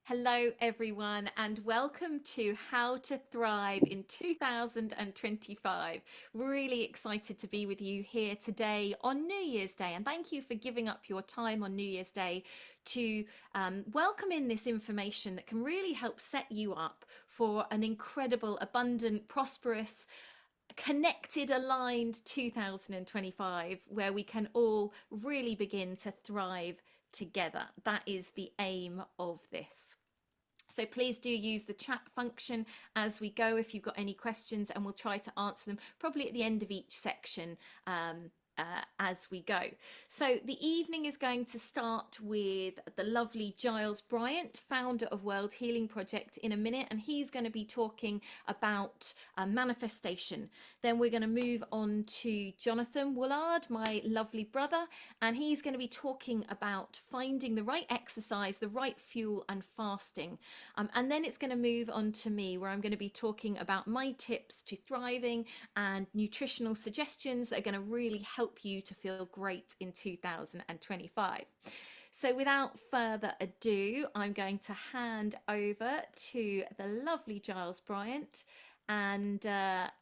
Hello, everyone, and welcome to How to Thrive in 2025. Really excited to be with you here today on New Year's Day, and thank you for giving up your time on New Year's Day to welcome in this information that can really help set you up for an incredible, abundant, prosperous, connected, aligned 2025, where we can all really begin to thrive together. That is the aim of this. So please do use the chat function as we go if you've got any questions, and we'll try to answer them probably at the end of each section as we go. So the evening is going to start with the lovely Giles Bryant, founder of World Healing Project, in a minute, and he's going to be talking about manifestation. Then we're going to move on to Jonathan Woollard, my lovely brother, and he's going to be talking about finding the right exercise, the right fuel, and fasting. And then it's going to move on to me, where I'm going to be talking about my tips to thriving and nutritional suggestions that are going to really help you to feel great in 2025. So without further ado, I'm going to hand over to the lovely Giles Bryant and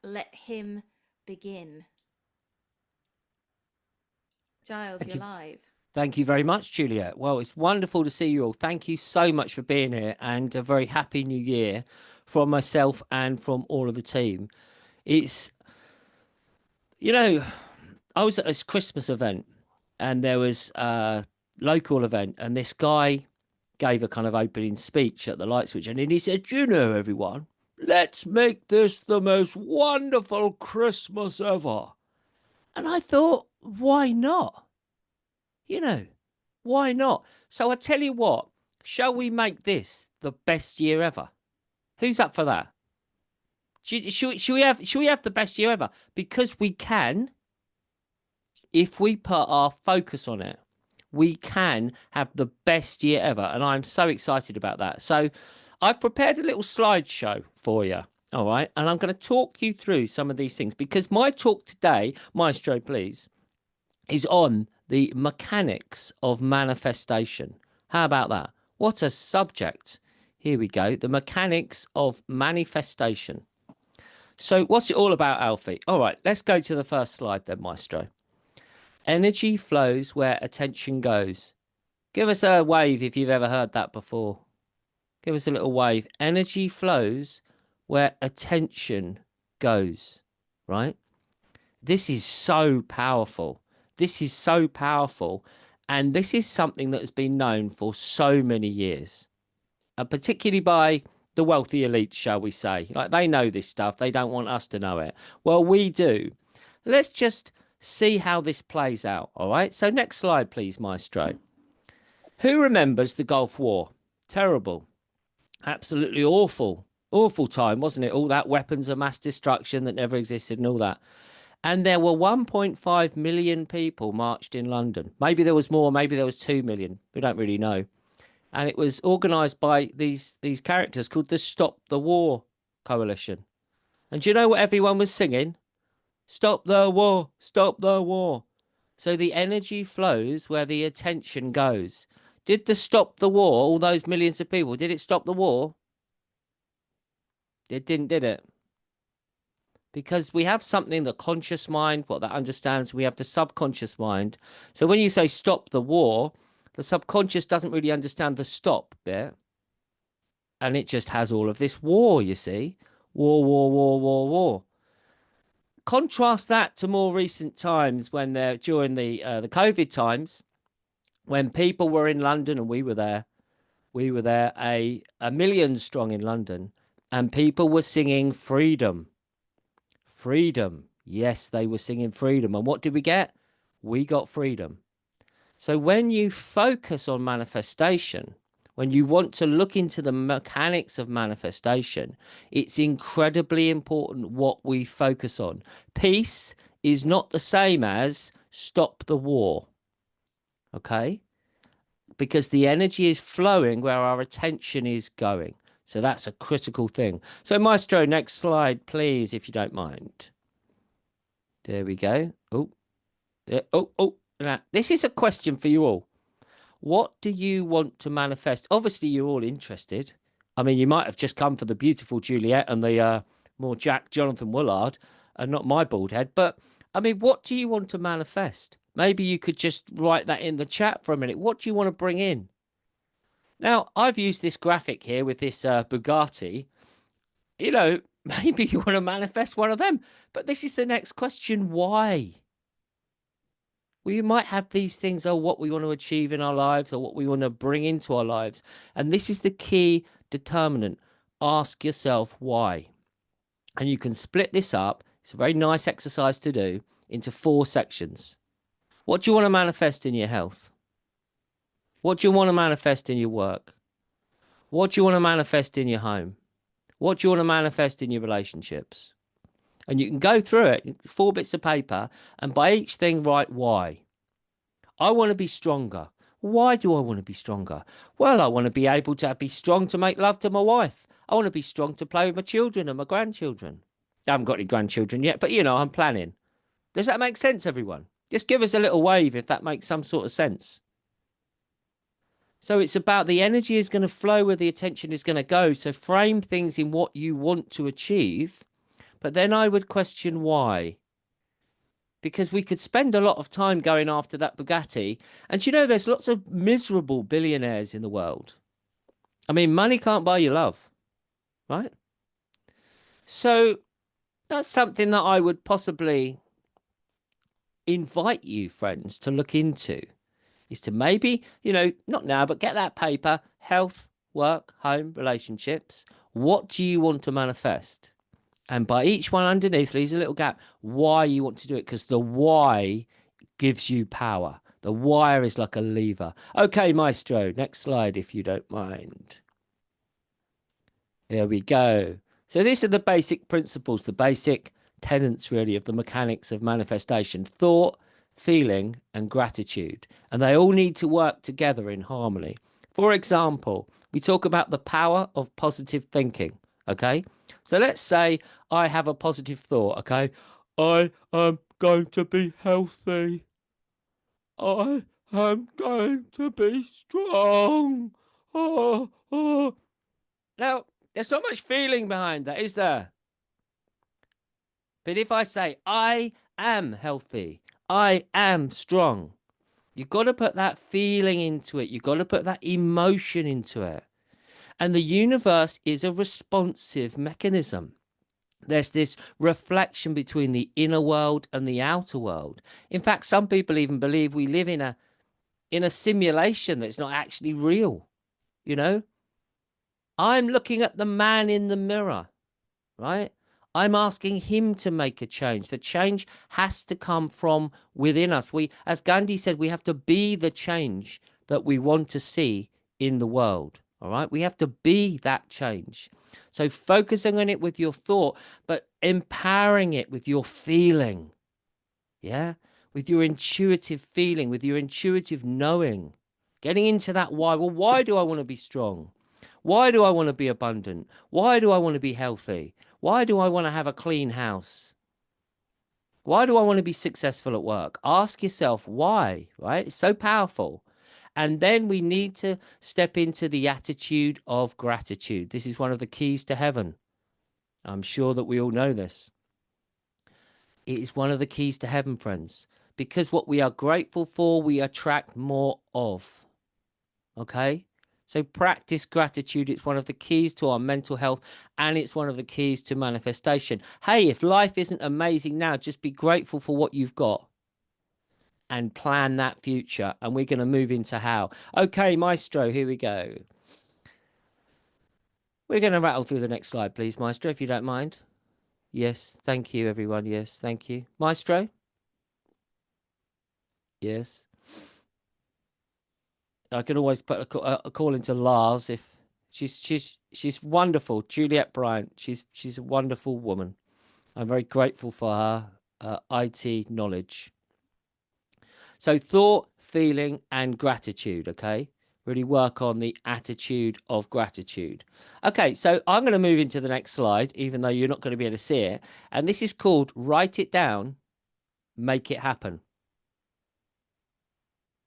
let him begin. Giles, you're live. Thank you very much, Juliette. Well, it's wonderful to see you all. Thank you so much for being here, and a very happy new year from myself and from all of the team. It's, I was at this Christmas event, and there was a local event, and this guy gave a kind of opening speech at the light switch, and then he said, everyone, let's make this the most wonderful Christmas ever. And I thought, why not? Why not? So I tell you what, shall we make this the best year ever? Who's up for that? Should we have the best year ever? Because we can, if we put our focus on it, we can have the best year ever. And I'm so excited about that. So I've prepared a little slideshow for you. All right. And I'm going to talk you through some of these things, because my talk today, Maestro, please, is on the mechanics of manifestation. How about that? What a subject. Here we go. The mechanics of manifestation. So what's it all about, Alfie? All right, let's go to the first slide then, Maestro. Energy flows where attention goes. Give us a wave if you've ever heard that before. Give us a little wave. Energy flows where attention goes, right? This is so powerful. This is so powerful. And this is something that has been known for so many years, particularly by the wealthy elite, shall we say. Like, they know this stuff. They don't want us to know it. Well, we do. Let's just see how this plays out. All right. So next slide, please, Maestro. Who remembers the Gulf War? Terrible. Absolutely awful. Awful time, wasn't it? All that weapons of mass destruction that never existed and all that. And there were 1.5 million people marched in London. Maybe there was more, maybe there was 2 million. We don't really know. And it was organised by these characters called the Stop the War Coalition. And do you know what everyone was singing? Stop the war, stop the war. So the energy flows where the attention goes. Did the Stop the War, all those millions of people, did it stop the war? It didn't, did it? Because we have something, the conscious mind, what that understands. We have the subconscious mind. So when you say stop the war, the subconscious doesn't really understand the stop bit. And it just has all of this war, you see. War, war, war, war, war. Contrast that to more recent times, when they're during the COVID times, when people were in London, and we were there. We were there, a million strong in London, and people were singing freedom. Freedom. Yes, they were singing freedom. And what did we get? We got freedom. So when you focus on manifestation, when you want to look into the mechanics of manifestation, it's incredibly important what we focus on. Peace is not the same as stop the war. Okay? Because the energy is flowing where our attention is going. So that's a critical thing. So Maestro, next slide, please, if you don't mind. There we go. Oh, yeah. Oh. Now, this is a question for you all. What do you want to manifest? Obviously, you're all interested. I mean, you might have just come for the beautiful Juliette and the more Jack Jonathan Woollard and not my bald head. But I mean, what do you want to manifest? Maybe you could just write that in the chat for a minute. What do you want to bring in? Now, I've used this graphic here with this Bugatti. You know, maybe you want to manifest one of them. But this is the next question. Why? We might have these things, oh, what we want to achieve in our lives or what we want to bring into our lives. And this is the key determinant. Ask yourself why. And you can split this up. It's a very nice exercise to do into 4 sections. What do you want to manifest in your health? What do you want to manifest in your work? What do you want to manifest in your home? What do you want to manifest in your relationships? And you can go through it, 4 bits of paper, and by each thing write why. I want to be stronger. Why do I want to be stronger? Well, I want to be able to be strong to make love to my wife. I want to be strong to play with my children and my grandchildren. I haven't got any grandchildren yet, but you know, I'm planning. Does that make sense, everyone? Just give us a little wave if that makes some sort of sense. So it's about the energy is going to flow where the attention is going to go. So frame things in what you want to achieve. But then I would question why. Because we could spend a lot of time going after that Bugatti. And you know, there's lots of miserable billionaires in the world. I mean, money can't buy you love, right? So that's something that I would possibly invite you, friends, to look into. Is to maybe, you know, not now, but get that paper, health, work, home, relationships. What do you want to manifest? And by each one underneath, leaves a little gap, why you want to do it. Because the why gives you power. The wire is like a lever. Okay, Maestro, next slide, if you don't mind. There we go. So these are the basic principles, the basic tenets, really, of the mechanics of manifestation. Thought, feeling, and gratitude. And they all need to work together in harmony. For example, we talk about the power of positive thinking. Okay, so let's say I have a positive thought. Okay, I am going to be healthy. I am going to be strong. Oh, oh. Now, there's not much feeling behind that, is there? But if I say I am healthy, I am strong, you've got to put that feeling into it. You've got to put that emotion into it. And the universe is a responsive mechanism. There's this reflection between the inner world and the outer world. In fact, some people even believe we live in a simulation that's not actually real. You know, I'm looking at the man in the mirror, right? I'm asking him to make a change. The change has to come from within us. We, as Gandhi said, we have to be the change that we want to see in the world. All right. We have to be that change. So focusing on it with your thought, but empowering it with your feeling. Yeah. With your intuitive feeling, with your intuitive knowing, getting into that why. Well, why do I want to be strong? Why do I want to be abundant? Why do I want to be healthy? Why do I want to have a clean house? Why do I want to be successful at work? Ask yourself why, right? It's so powerful. And then we need to step into the attitude of gratitude. This is one of the keys to heaven. I'm sure that we all know this. It is one of the keys to heaven, friends, because what we are grateful for, we attract more of. Okay? So practice gratitude. It's one of the keys to our mental health, and it's one of the keys to manifestation. Hey, if life isn't amazing now, just be grateful for what you've got and plan that future. And we're going to move into how. Okay, Maestro, here we go. We're going to rattle through the next slide, please, Maestro, if you don't mind. Yes, thank you, everyone. Yes, thank you. Maestro? Yes. I can always put a call into Lars if she's wonderful. Juliette Bryant. She's a wonderful woman. I'm very grateful for her IT knowledge. So thought, feeling, and gratitude. Okay, really work on the attitude of gratitude. Okay, so I'm going to move into the next slide, even though you're not going to be able to see it. And this is called write it down, make it happen.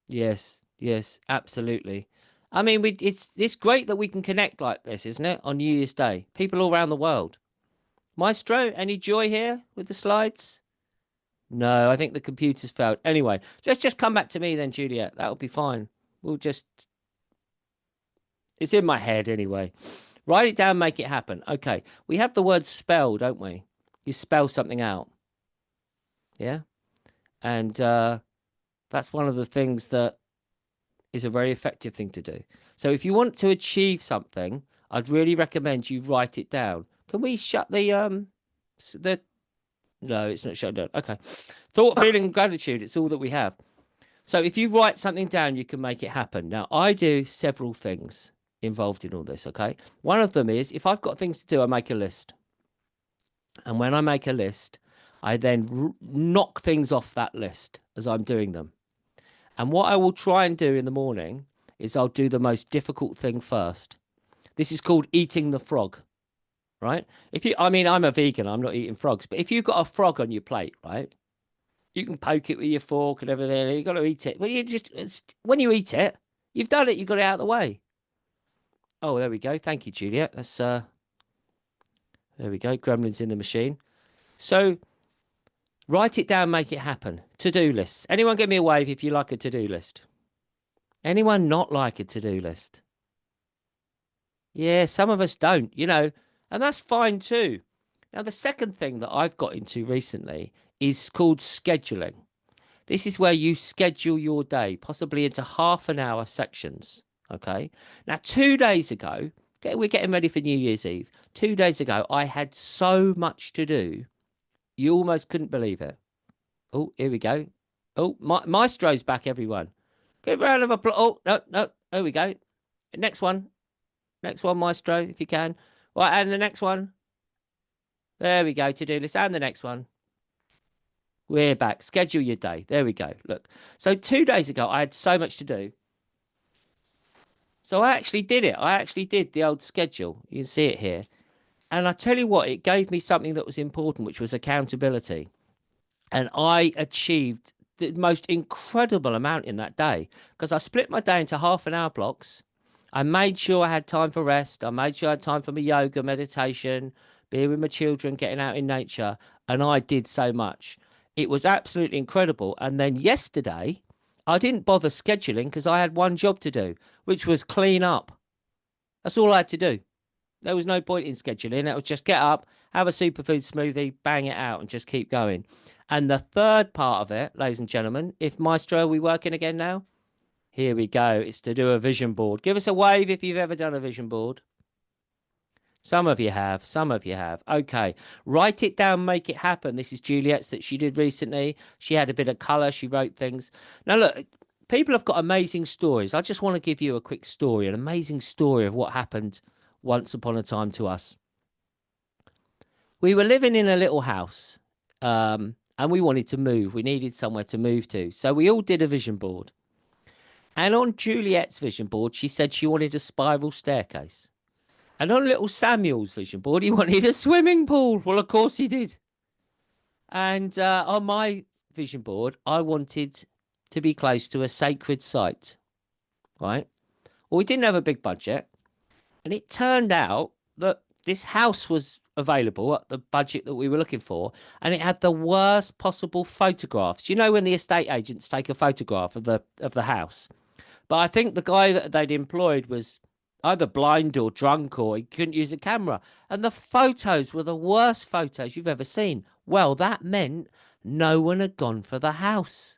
Yes. Yes, absolutely. I mean, it's great that we can connect like this, isn't it? On New Year's Day, people all around the world. Maestro, any joy here with the slides? No, I think the computer's failed. Anyway, let's just come back to me then, Juliet. That'll be fine. We'll just, it's in my head anyway. Write it down, make it happen. Okay, we have the word spell, don't we? You spell something out. Yeah. And that's one of the things that is a very effective thing to do. So if you want to achieve something, I'd really recommend you write it down. Can we shut the no, it's not shut down. Okay. Thought, feeling, gratitude, it's all that we have. So if you write something down, you can make it happen. Now, I do several things involved in all this, okay? One of them is if I've got things to do, I make a list. And when I make a list, I then knock things off that list as I'm doing them. And what I will try and do in the morning is I'll do the most difficult thing first. This is called eating the frog, right? I mean, I'm a vegan, I'm not eating frogs, but if you've got a frog on your plate, right? You can poke it with your fork and everything. You've got to eat it. Well, when you eat it, you've done it. You've got it out of the way. Oh, there we go. Thank you, Juliet. That's there we go. Gremlins in the machine. So write it down, make it happen. To-do lists. Anyone give me a wave if you like a to-do list? Anyone not like a to-do list? Yeah, some of us don't, and that's fine too. Now, the second thing that I've got into recently is called scheduling. This is where you schedule your day, possibly into half an hour sections. Okay. Now, 2 days ago, we're getting ready for New Year's Eve. 2 days ago, I had so much to do. You almost couldn't believe it. Oh, here we go. Oh, Maestro's back, everyone. Give a round of applause. Oh, no, no. There we go. Next one. Next one, Maestro, if you can. Right, and the next one. There we go. To-do list. And the next one. We're back. Schedule your day. There we go. Look. So 2 days ago, I had so much to do. So I actually did it. I actually did the old schedule. You can see it here. And I tell you what, it gave me something that was important, which was accountability. And I achieved the most incredible amount in that day because I split my day into half an hour blocks. I made sure I had time for rest. I made sure I had time for my yoga, meditation, being with my children, getting out in nature. And I did so much. It was absolutely incredible. And then yesterday, I didn't bother scheduling because I had one job to do, which was clean up. That's all I had to do. There was no point in scheduling. It was just get up, have a superfood smoothie, bang it out, and just keep going. And the third part of it, ladies and gentlemen, if Maestro, are we working again now? Here we go. It's to do a vision board. Give us a wave if you've ever done a vision board. Some of you have. Some of you have. Okay. Write it down. Make it happen. This is Juliette's that she did recently. She had a bit of colour. She wrote things. Now, look, people have got amazing stories. I just want to give you a quick story, an amazing story of what happened once upon a time to us. We were living in a little house and we wanted to move. We needed somewhere to move to. So we all did a vision board. And on Juliette's vision board, she said she wanted a spiral staircase. And on little Samuel's vision board, he wanted a swimming pool. Well, of course he did. And on my vision board, I wanted to be close to a sacred site. Right? Well, we didn't have a big budget. And it turned out that this house was available at the budget that we were looking for. And it had the worst possible photographs. You know, when the estate agents take a photograph of the house. But I think the guy that they'd employed was either blind or drunk or he couldn't use a camera. And the photos were the worst photos you've ever seen. Well, that meant no one had gone for the house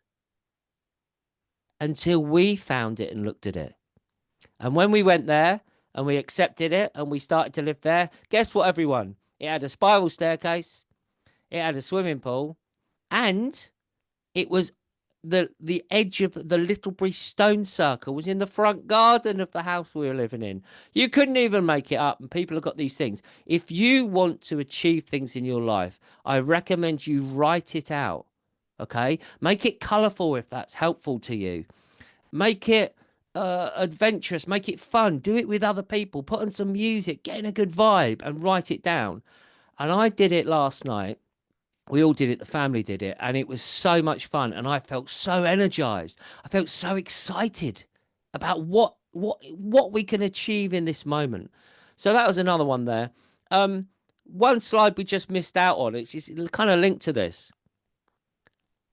until we found it and looked at it. And when we went there and we accepted it and we started to live there, guess what, everyone? It had a spiral staircase, it had a swimming pool, and it was the edge of the Littlebury stone circle was in the front garden of the house we were living in. You couldn't even make it up, and people have got these things. If you want to achieve things in your life, I recommend you write it out, okay? Make it colourful if that's helpful to you. Make it adventurous, make it fun, do it with other people, put on some music, get in a good vibe and write it down. And I did it last night. We all did it. The family did it. And it was so much fun. And I felt so energized. I felt so excited about what we can achieve in this moment. So that was another one there. One slide we just missed out on. It's just kind of linked to this.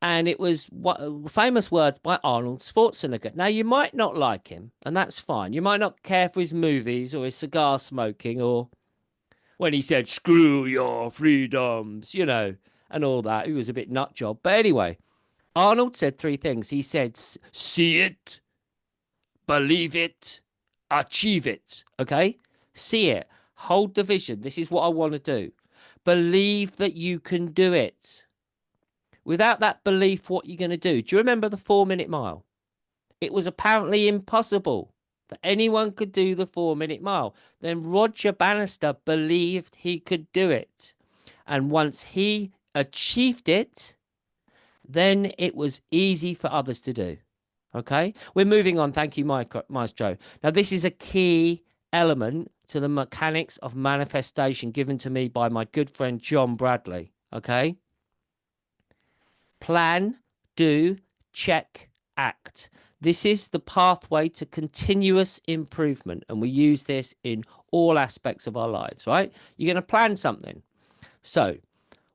And it was famous words by Arnold Schwarzenegger. Now, you might not like him, and that's fine. You might not care for his movies or his cigar smoking or when he said, screw your freedoms, you know, and all that. He was a bit nut job. But anyway, Arnold said three things. He said, see it, believe it, achieve it. Okay? See it. Hold the vision. This is what I want to do. Believe that you can do it. Without that belief, what you're going to do? Do you remember the 4-minute mile? It was apparently impossible that anyone could do the 4-minute mile. Then Roger Bannister believed he could do it. And once he achieved it, then it was easy for others to do. Okay, we're moving on. Thank you, Maestro. Now, this is a key element to the mechanics of manifestation given to me by my good friend John Bradley. Okay. Plan, do, check, act. This is the pathway to continuous improvement. And we use this in all aspects of our lives, right? You're going to plan something. So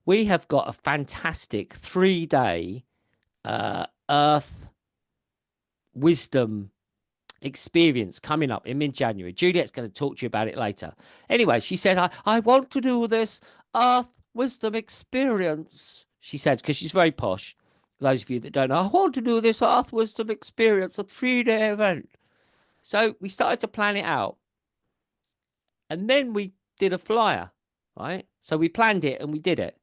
we have got a fantastic 3-day Earth Wisdom experience coming up in mid-January. Juliette's going to talk to you about it later. Anyway, she said, I want to do this Earth Wisdom experience. She said, because she's very posh. Those of you that don't know, I want to do this Earth Wisdom experience, a 3-day event. So we started to plan it out. And then we did a flyer, right? So we planned it and we did it.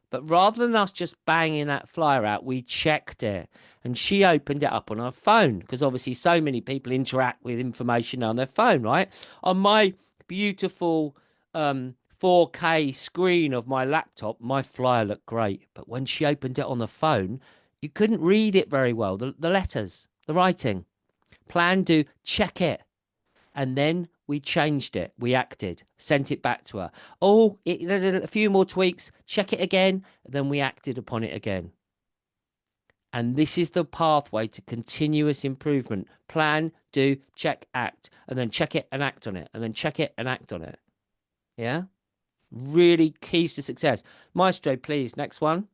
But rather than us just banging that flyer out, we checked it. And she opened it up on her phone, because obviously so many people interact with information on their phone, right? On my beautiful 4K screen of my laptop, my flyer looked great. But when she opened it on the phone, you couldn't read it very well. The letters, the writing. Plan, do, check it. And then we changed it. We acted, sent it back to her. Oh, a few more tweaks, check it again. Then we acted upon it again. And this is the pathway to continuous improvement. Plan, do, check, act. And then check it and act on it. And then check it and act on it. Yeah? Really keys to success. Maestro, please. Next one.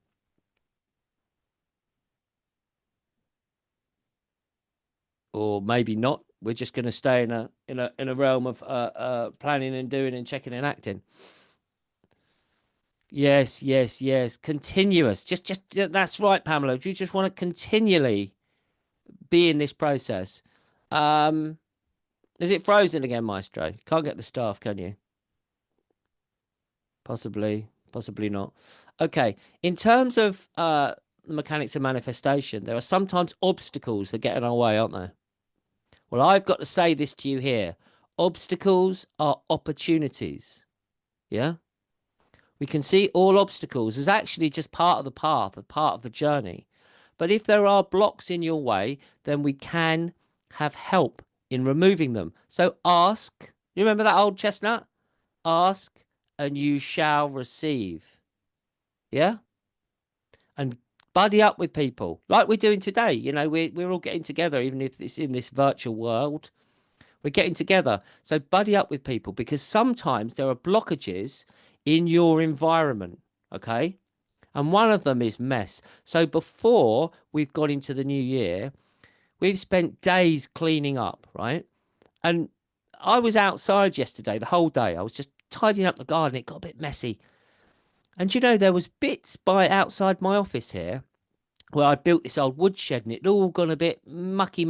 Or maybe not. We're just going to stay in a realm of planning and doing and checking and acting. Yes. Continuous. Just that's right, Pamela. You just want to continually be in this process. Is it frozen again, Maestro? Can't get the staff, can you? Possibly not. Okay. In terms of the mechanics of manifestation, there are sometimes obstacles that get in our way, aren't there? Well, I've got to say this to you here. Obstacles are opportunities. Yeah? We can see all obstacles as actually just part of the path, a part of the journey. But if there are blocks in your way, then we can have help in removing them. So ask. You remember that old chestnut? Ask and you shall receive. Yeah? And buddy up with people like we're doing today. You know, we're all getting together, even if it's in this virtual world. We're getting together. So buddy up with people, because sometimes there are blockages in your environment. Okay. And one of them is mess. So before we've got into the new year, we've spent days cleaning up, right? And I was outside yesterday, the whole day. I was just tidying up the garden. It got a bit messy. And you know, there was bits by outside my office here where I built this old woodshed and it all gone a bit mucky.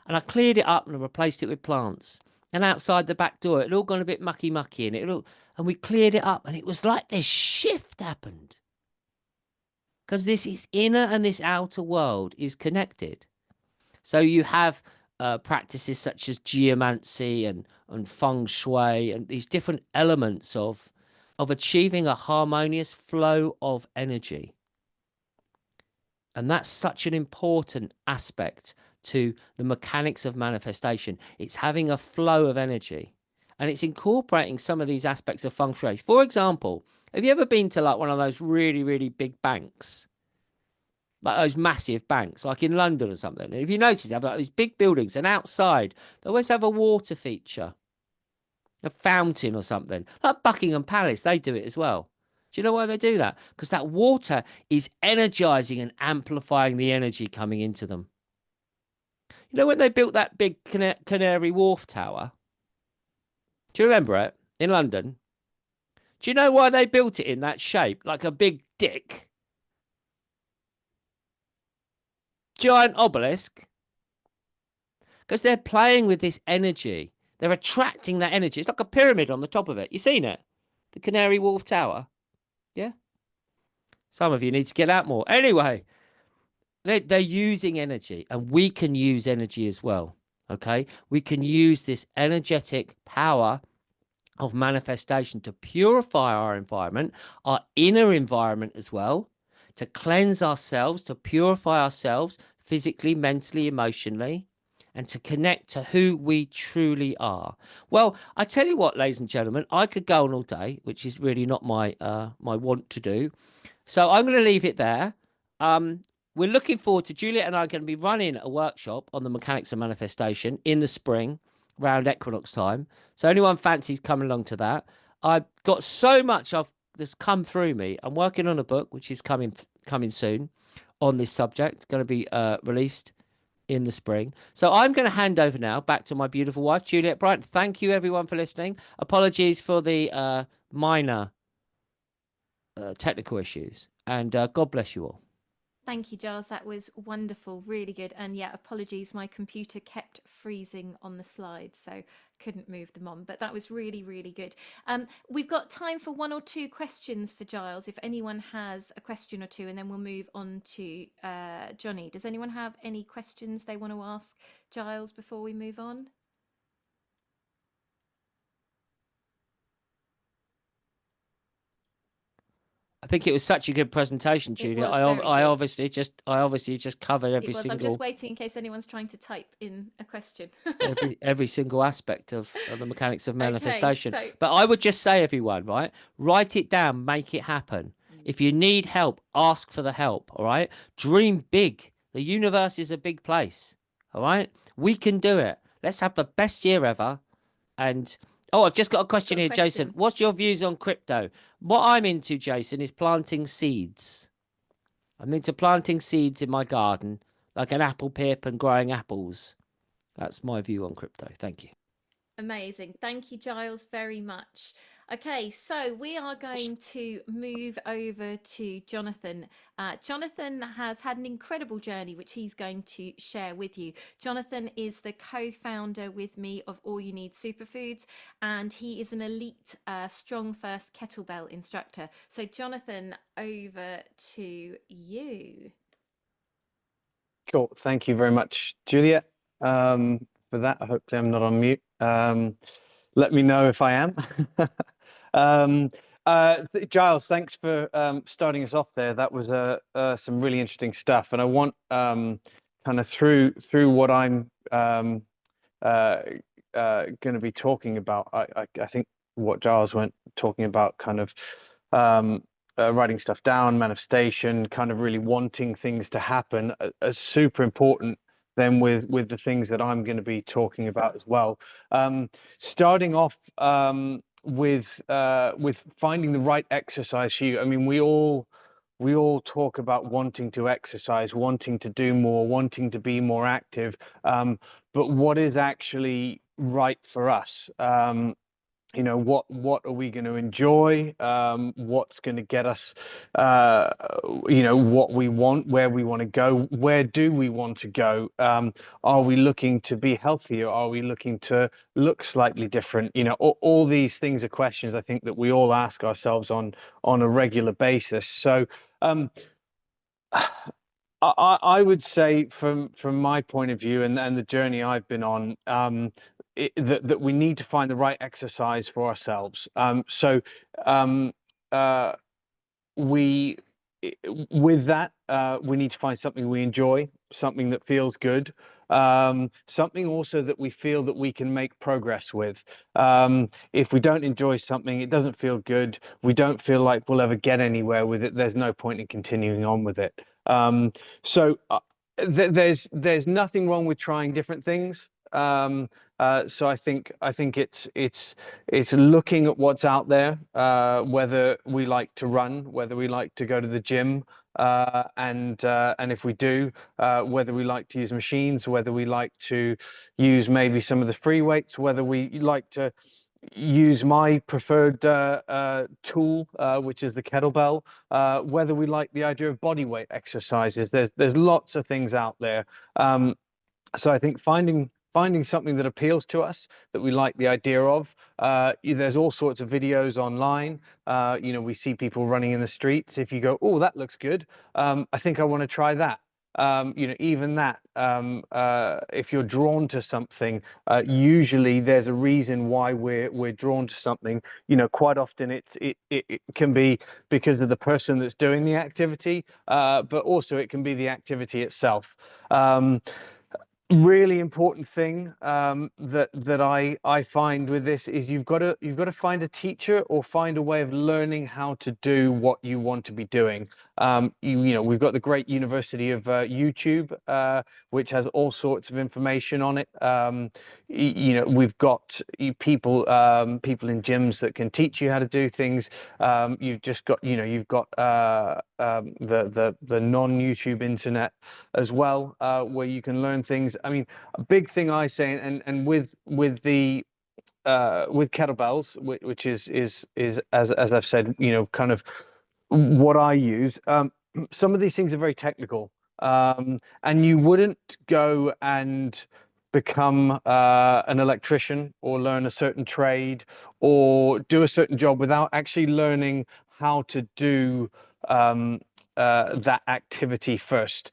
And I cleared it up and I replaced it with plants. And outside the back door, it all gone a bit mucky and we cleared it up, and it was like this shift happened. Because this is inner and this outer world is connected. So you have practices such as geomancy and feng shui and these different elements of achieving a harmonious flow of energy. And that's such an important aspect to the mechanics of manifestation. It's having a flow of energy, and it's incorporating some of these aspects of feng shui. For example, have you ever been to like one of those really, really big banks? like those massive banks, like in London or something. And if you notice, they have like these big buildings, and outside they always have a water feature, a fountain or something. Like Buckingham Palace, they do it as well. Do you know why they do that? Because that water is energizing and amplifying the energy coming into them. You know when they built that big Canary Wharf tower? Do you remember it in London? Do you know why they built it in that shape, like a big dick? Giant obelisk? Because they're playing with this energy. They're attracting that energy. It's like a pyramid on the top of it. You seen it? The Canary Wharf Tower? Yeah? Some of you need to get out more. Anyway, they're using energy, and we can use energy as well. Okay? We can use this energetic power of manifestation to purify our environment, our inner environment as well, to cleanse ourselves, to purify ourselves physically, mentally, emotionally, and to connect to who we truly are. Well, I tell you what, ladies and gentlemen, I could go on all day, which is really not my my want to do. So I'm going to leave it there. We're looking forward to Juliet and I are going to be running a workshop on the mechanics of manifestation in the spring, around equinox time. So anyone fancies coming along to that? I've got so much that's come through me. I'm working on a book which is coming soon on this subject, going to be released in the spring. So I'm going to hand over now back to my beautiful wife, Juliette Bryant. Thank you everyone for listening. Apologies for the minor technical issues, and God bless you all. Thank you, Giles. That was wonderful, really good. And yeah, apologies, my computer kept freezing on the slides, so couldn't move them on. But that was really, really good. We've got time for one or two questions for Giles, if anyone has a question or two, and then we'll move on to Johnny. Does anyone have any questions they want to ask Giles before we move on? I think it was such a good presentation, It Julia. was very I good. obviously just covered It every was. I'm just single waiting in case anyone's trying to type in a question. every single aspect of the mechanics of Okay, manifestation. so But I would just say, everyone, right? Write it down, make it happen. If you need help, ask for the help. All right. Dream big. The universe is a big place. All right. We can do it. Let's have the best year ever. And oh, I've just got a question got a here, Jason. question. What's your views on crypto? What I'm into, Jason, is planting seeds. I'm into planting seeds in my garden, like an apple pip and growing apples. That's my view on crypto. Thank you. Amazing. Thank you, Giles, very much. Okay, so we are going to move over to Jonathan. Jonathan has had an incredible journey, which he's going to share with you. Jonathan is the co-founder with me of All You Need Superfoods, and he is an elite Strong First kettlebell instructor. So, Jonathan, over to you. Cool. Thank you very much, Juliet, for that. Hopefully I'm not on mute. Let me know if I am. Giles, thanks for starting us off there. That was some really interesting stuff. And I want kind of through what I'm going to be talking about, I think what Giles went talking about kind of writing stuff down, manifestation, kind of really wanting things to happen, are super important then with the things that I'm going to be talking about as well. Starting off with finding the right exercise for you. I mean, we all talk about wanting to exercise, wanting to do more, wanting to be more active, but what is actually right for us? You know, what are we going to enjoy? What's going to get us, you know, what we want, where we want to go, where do we want to go? Are we looking to be healthier? Are we looking to look slightly different? You know, all these things are questions I think that we all ask ourselves on a regular basis. So I would say from my point of view and the journey I've been on, that we need to find the right exercise for ourselves. We with that we need to find something we enjoy, something that feels good, something also that we feel that we can make progress with. If we don't enjoy something, it doesn't feel good, we don't feel like we'll ever get anywhere with it, there's no point in continuing on with it. So there's nothing wrong with trying different things. So I think it's looking at what's out there, whether we like to run, whether we like to go to the gym, and if we do, whether we like to use machines, whether we like to use maybe some of the free weights, whether we like to use my preferred tool, which is the kettlebell, whether we like the idea of body weight exercises. There's lots of things out there. So I think finding something that appeals to us, that we like the idea of. There's all sorts of videos online. We see people running in the streets. If you go, oh, that looks good, I think I want to try that. Even that, if you're drawn to something, usually there's a reason why we're drawn to something. Quite often it can be because of the person that's doing the activity, but also it can be the activity itself. Really important thing that I find with this is you've got to find a teacher or find a way of learning how to do what you want to be doing. We've got the great University of YouTube, which has all sorts of information on it. We've got people in gyms that can teach you how to do things. You've just got you've got the non-YouTube internet as well, where you can learn things. I mean, a big thing I say, and with kettlebells, which is as I've said, kind of what I use. Some of these things are very technical, and you wouldn't go and become an electrician or learn a certain trade or do a certain job without actually learning how to do that activity first.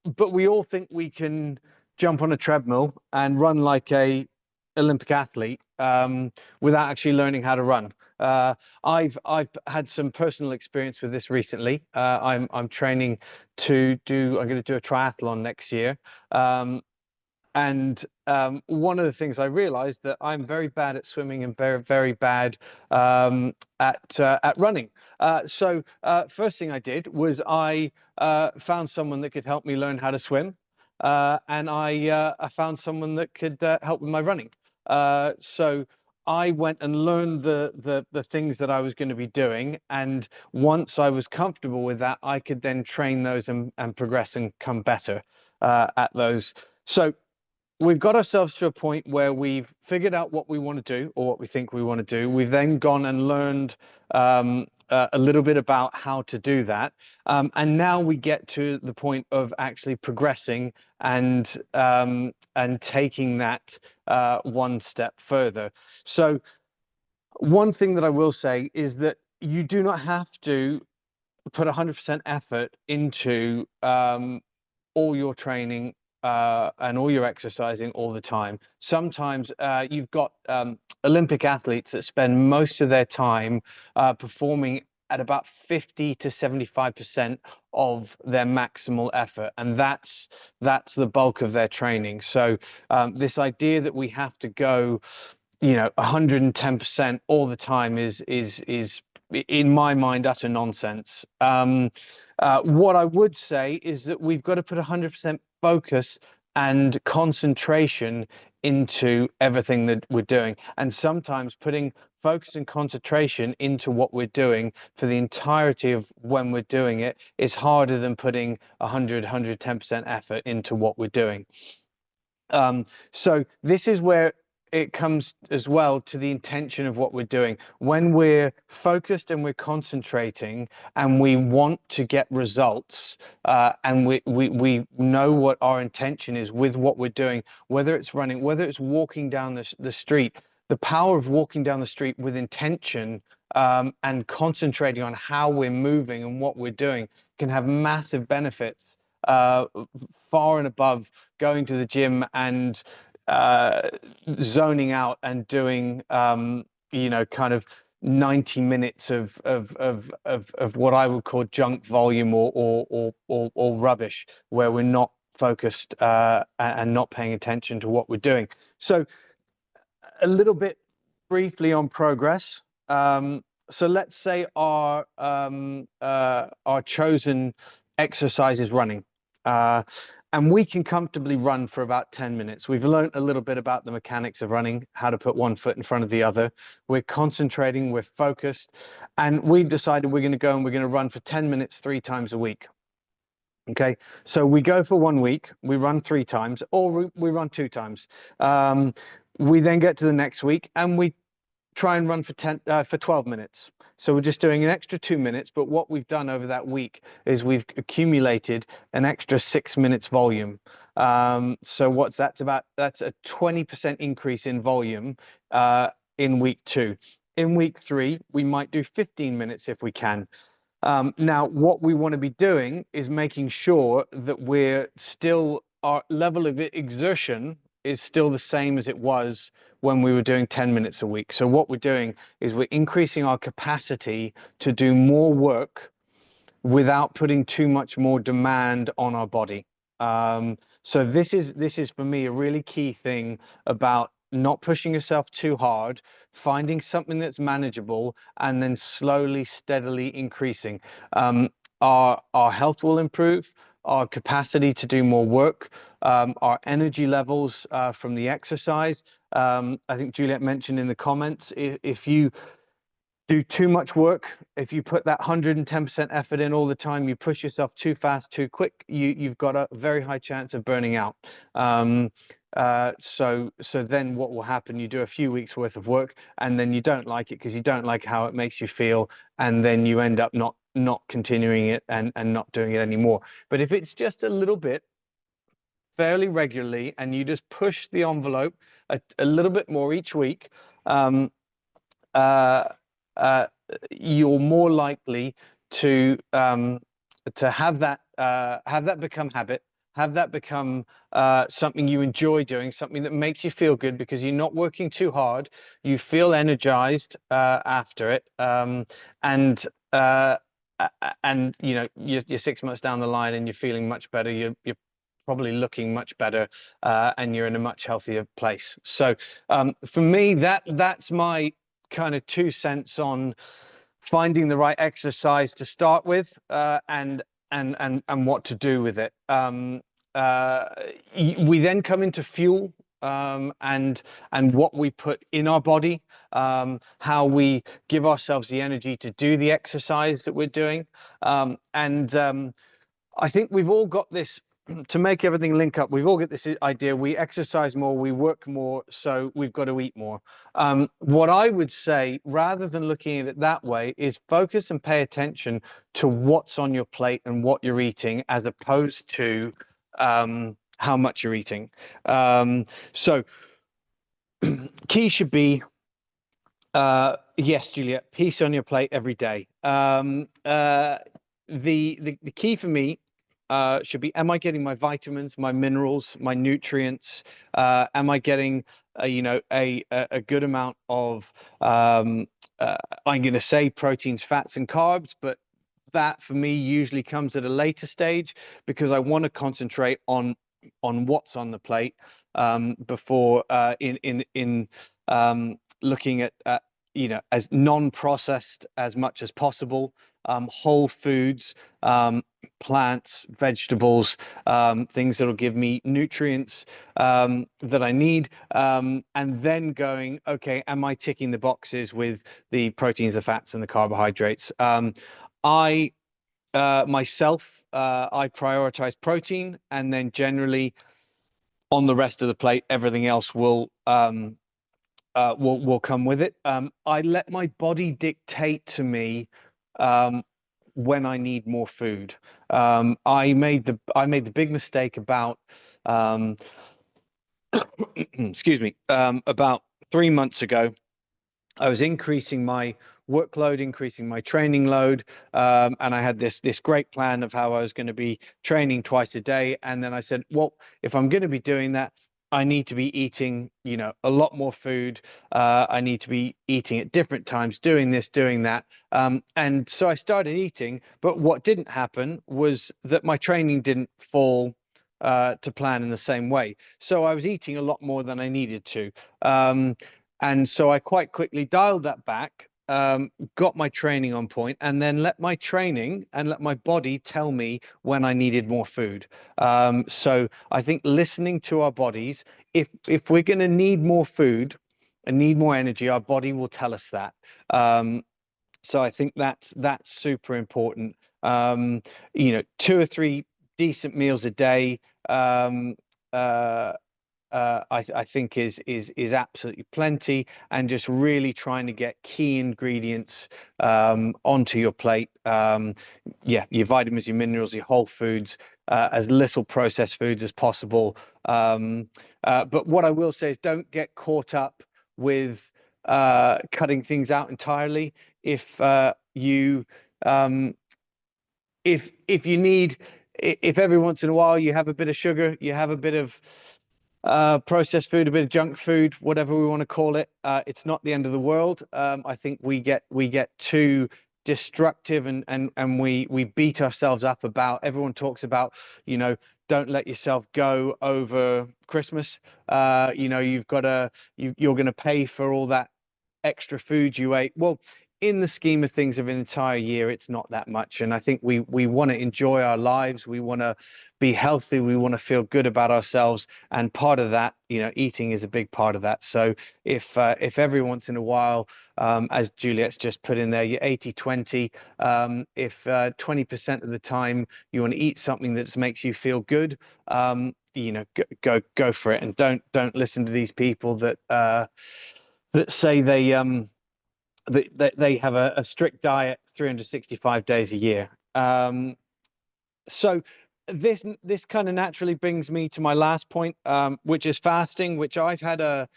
But we all think we can jump on a treadmill and run like a Olympic athlete without actually learning how to run. I've had some personal experience with this recently. I'm training I'm going to do a triathlon next year. And one of the things I realized that I'm very bad at swimming and very, very bad at running. So first thing I did was I found someone that could help me learn how to swim, and I found someone that could help with my running. So I went and learned the things that I was going to be doing, and once I was comfortable with that, I could then train those and progress and come better at those. So we've got ourselves to a point where we've figured out what we want to do, or what we think we want to do. We've then gone and learned a little bit about how to do that. And now we get to the point of actually progressing and taking that one step further. So one thing that I will say is that you do not have to put 100% effort into all your training and all your exercising all the time. Sometimes you've got Olympic athletes that spend most of their time performing at about 50 to 75% of their maximal effort, and that's the bulk of their training. So this idea that we have to go 110% all the time is in my mind utter nonsense. What I would say is that we've got to put 100% focus and concentration into everything that we're doing, and sometimes putting focus and concentration into what we're doing for the entirety of when we're doing it is harder than putting 110% effort into what we're doing. So this is where it comes as well to the intention of what we're doing. When we're focused and we're concentrating and we want to get results, and we know what our intention is with what we're doing, whether it's running, whether it's walking down the street, the power of walking down the street with intention and concentrating on how we're moving and what we're doing can have massive benefits far and above going to the gym and zoning out and doing kind of 90 minutes of what I would call junk volume or rubbish, where we're not focused and not paying attention to what we're doing. So a little bit briefly on progress. so let's say our chosen exercise is running, and we can comfortably run for about 10 minutes. We've learned a little bit about the mechanics of running, how to put one foot in front of the other. We're concentrating, we're focused, and we've decided we're going to go and we're going to run for 10 minutes 3 times a week. Okay, so we go for 1 week, we run 3 times, or we run 2 times. We then get to the next week and we try and run for 12 minutes. So we're just doing an extra 2 minutes, but what we've done over that week is we've accumulated an extra 6 minutes volume. So what's that's about? That's a 20% increase in volume in week 2. In week 3, we might do 15 minutes if we can. Now, what we want to be doing is making sure that our level of exertion is still the same as it was when we were doing 10 minutes a week. So what we're doing is we're increasing our capacity to do more work without putting too much more demand on our body. So this is for me a really key thing about not pushing yourself too hard, finding something that's manageable, and then slowly, steadily increasing. Our health will improve, our capacity to do more work, our energy levels from the exercise. I think Juliette mentioned in the comments, if you do too much work, if you put that 110% effort in all the time, you push yourself too fast, too quick, you've got a very high chance of burning out. So then what will happen, you do a few weeks worth of work and then you don't like it because you don't like how it makes you feel, and then you end up not continuing it and not doing it anymore. But if it's just a little bit fairly regularly and you just push the envelope a little bit more each week, you're more likely to have that become habit, have that become something you enjoy doing, something that makes you feel good because you're not working too hard, you feel energized after it, and you know, you're 6 months down the line and you're feeling much better, you're probably looking much better, and you're in a much healthier place. So for me, that's my kind of 2 cents on finding the right exercise to start with, and what to do with it. We then come into fuel, and what we put in our body, how we give ourselves the energy to do the exercise that we're doing, and I think we've all got this, to make everything link up, we've all got this idea, we exercise more, we work more, so we've got to eat more. What I would say, rather than looking at it that way, is focus and pay attention to what's on your plate and what you're eating, as opposed to how much you're eating. So key should be, yes, Juliette, peace on your plate every day. The key for me should be, am I getting my vitamins, my minerals, my nutrients? Am I getting a good amount of I'm going to say proteins, fats, and carbs, but that for me usually comes at a later stage, because I want to concentrate on what's on the plate before in looking at as non-processed as much as possible, whole foods, plants, vegetables, things that'll give me nutrients that I need, and then going, okay, am I ticking the boxes with the proteins, the fats, and the carbohydrates? I myself, I prioritize protein, and then generally on the rest of the plate, everything else will come with it. I let my body dictate to me when I need more food. I made the big mistake about excuse me, about 3 months ago. I was increasing my workload, increasing my training load, and I had this great plan of how I was going to be training twice a day. And then I said, well, if I'm going to be doing that, I need to be eating, a lot more food. I need to be eating at different times, doing this, doing that. And so I started eating, but what didn't happen was that my training didn't fall to plan in the same way. So I was eating a lot more than I needed to. And so I quite quickly dialed that back, got my training on point, and then let my training and let my body tell me when I needed more food. So I think listening to our bodies, if we're going to need more food and need more energy, our body will tell us that. So I think that's super important. You know, 2 or 3 decent meals a day. I think is absolutely plenty, and just really trying to get key ingredients onto your plate. Yeah, your vitamins, your minerals, your whole foods, as little processed foods as possible. But what I will say is, don't get caught up with cutting things out entirely. If you if you need, if every once in a while you have a bit of sugar, you have a bit of processed food, a bit of junk food, whatever we want to call it, it's not the end of the world. I think we get too destructive, and we beat ourselves up about, everyone talks about, you know, don't let yourself go over Christmas. You know, you're going to pay for all that extra food you ate. Well, in the scheme of things of an entire year, it's not that much. And I think we want to enjoy our lives. We want to be healthy. We want to feel good about ourselves. And part of that, you know, eating is a big part of that. So if every once in a while, as Juliette's just put in there, you're 80-20, if 20% of the time you want to eat something that just makes you feel good, you know, go for it. And don't listen to these people that say they have a strict diet 365 days a year. So this kind of naturally brings me to my last point, which is fasting, which I've had a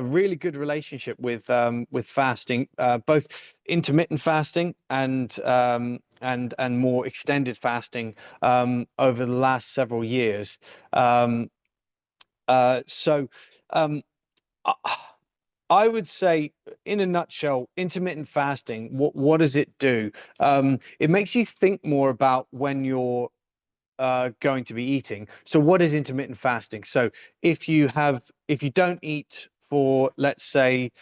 really good relationship with fasting, both intermittent fasting and more extended fasting over the last several years. So I would say, in a nutshell, intermittent fasting, what does it do? It makes you think more about when you're going to be eating. So what is intermittent fasting? So if you don't eat for, let's say,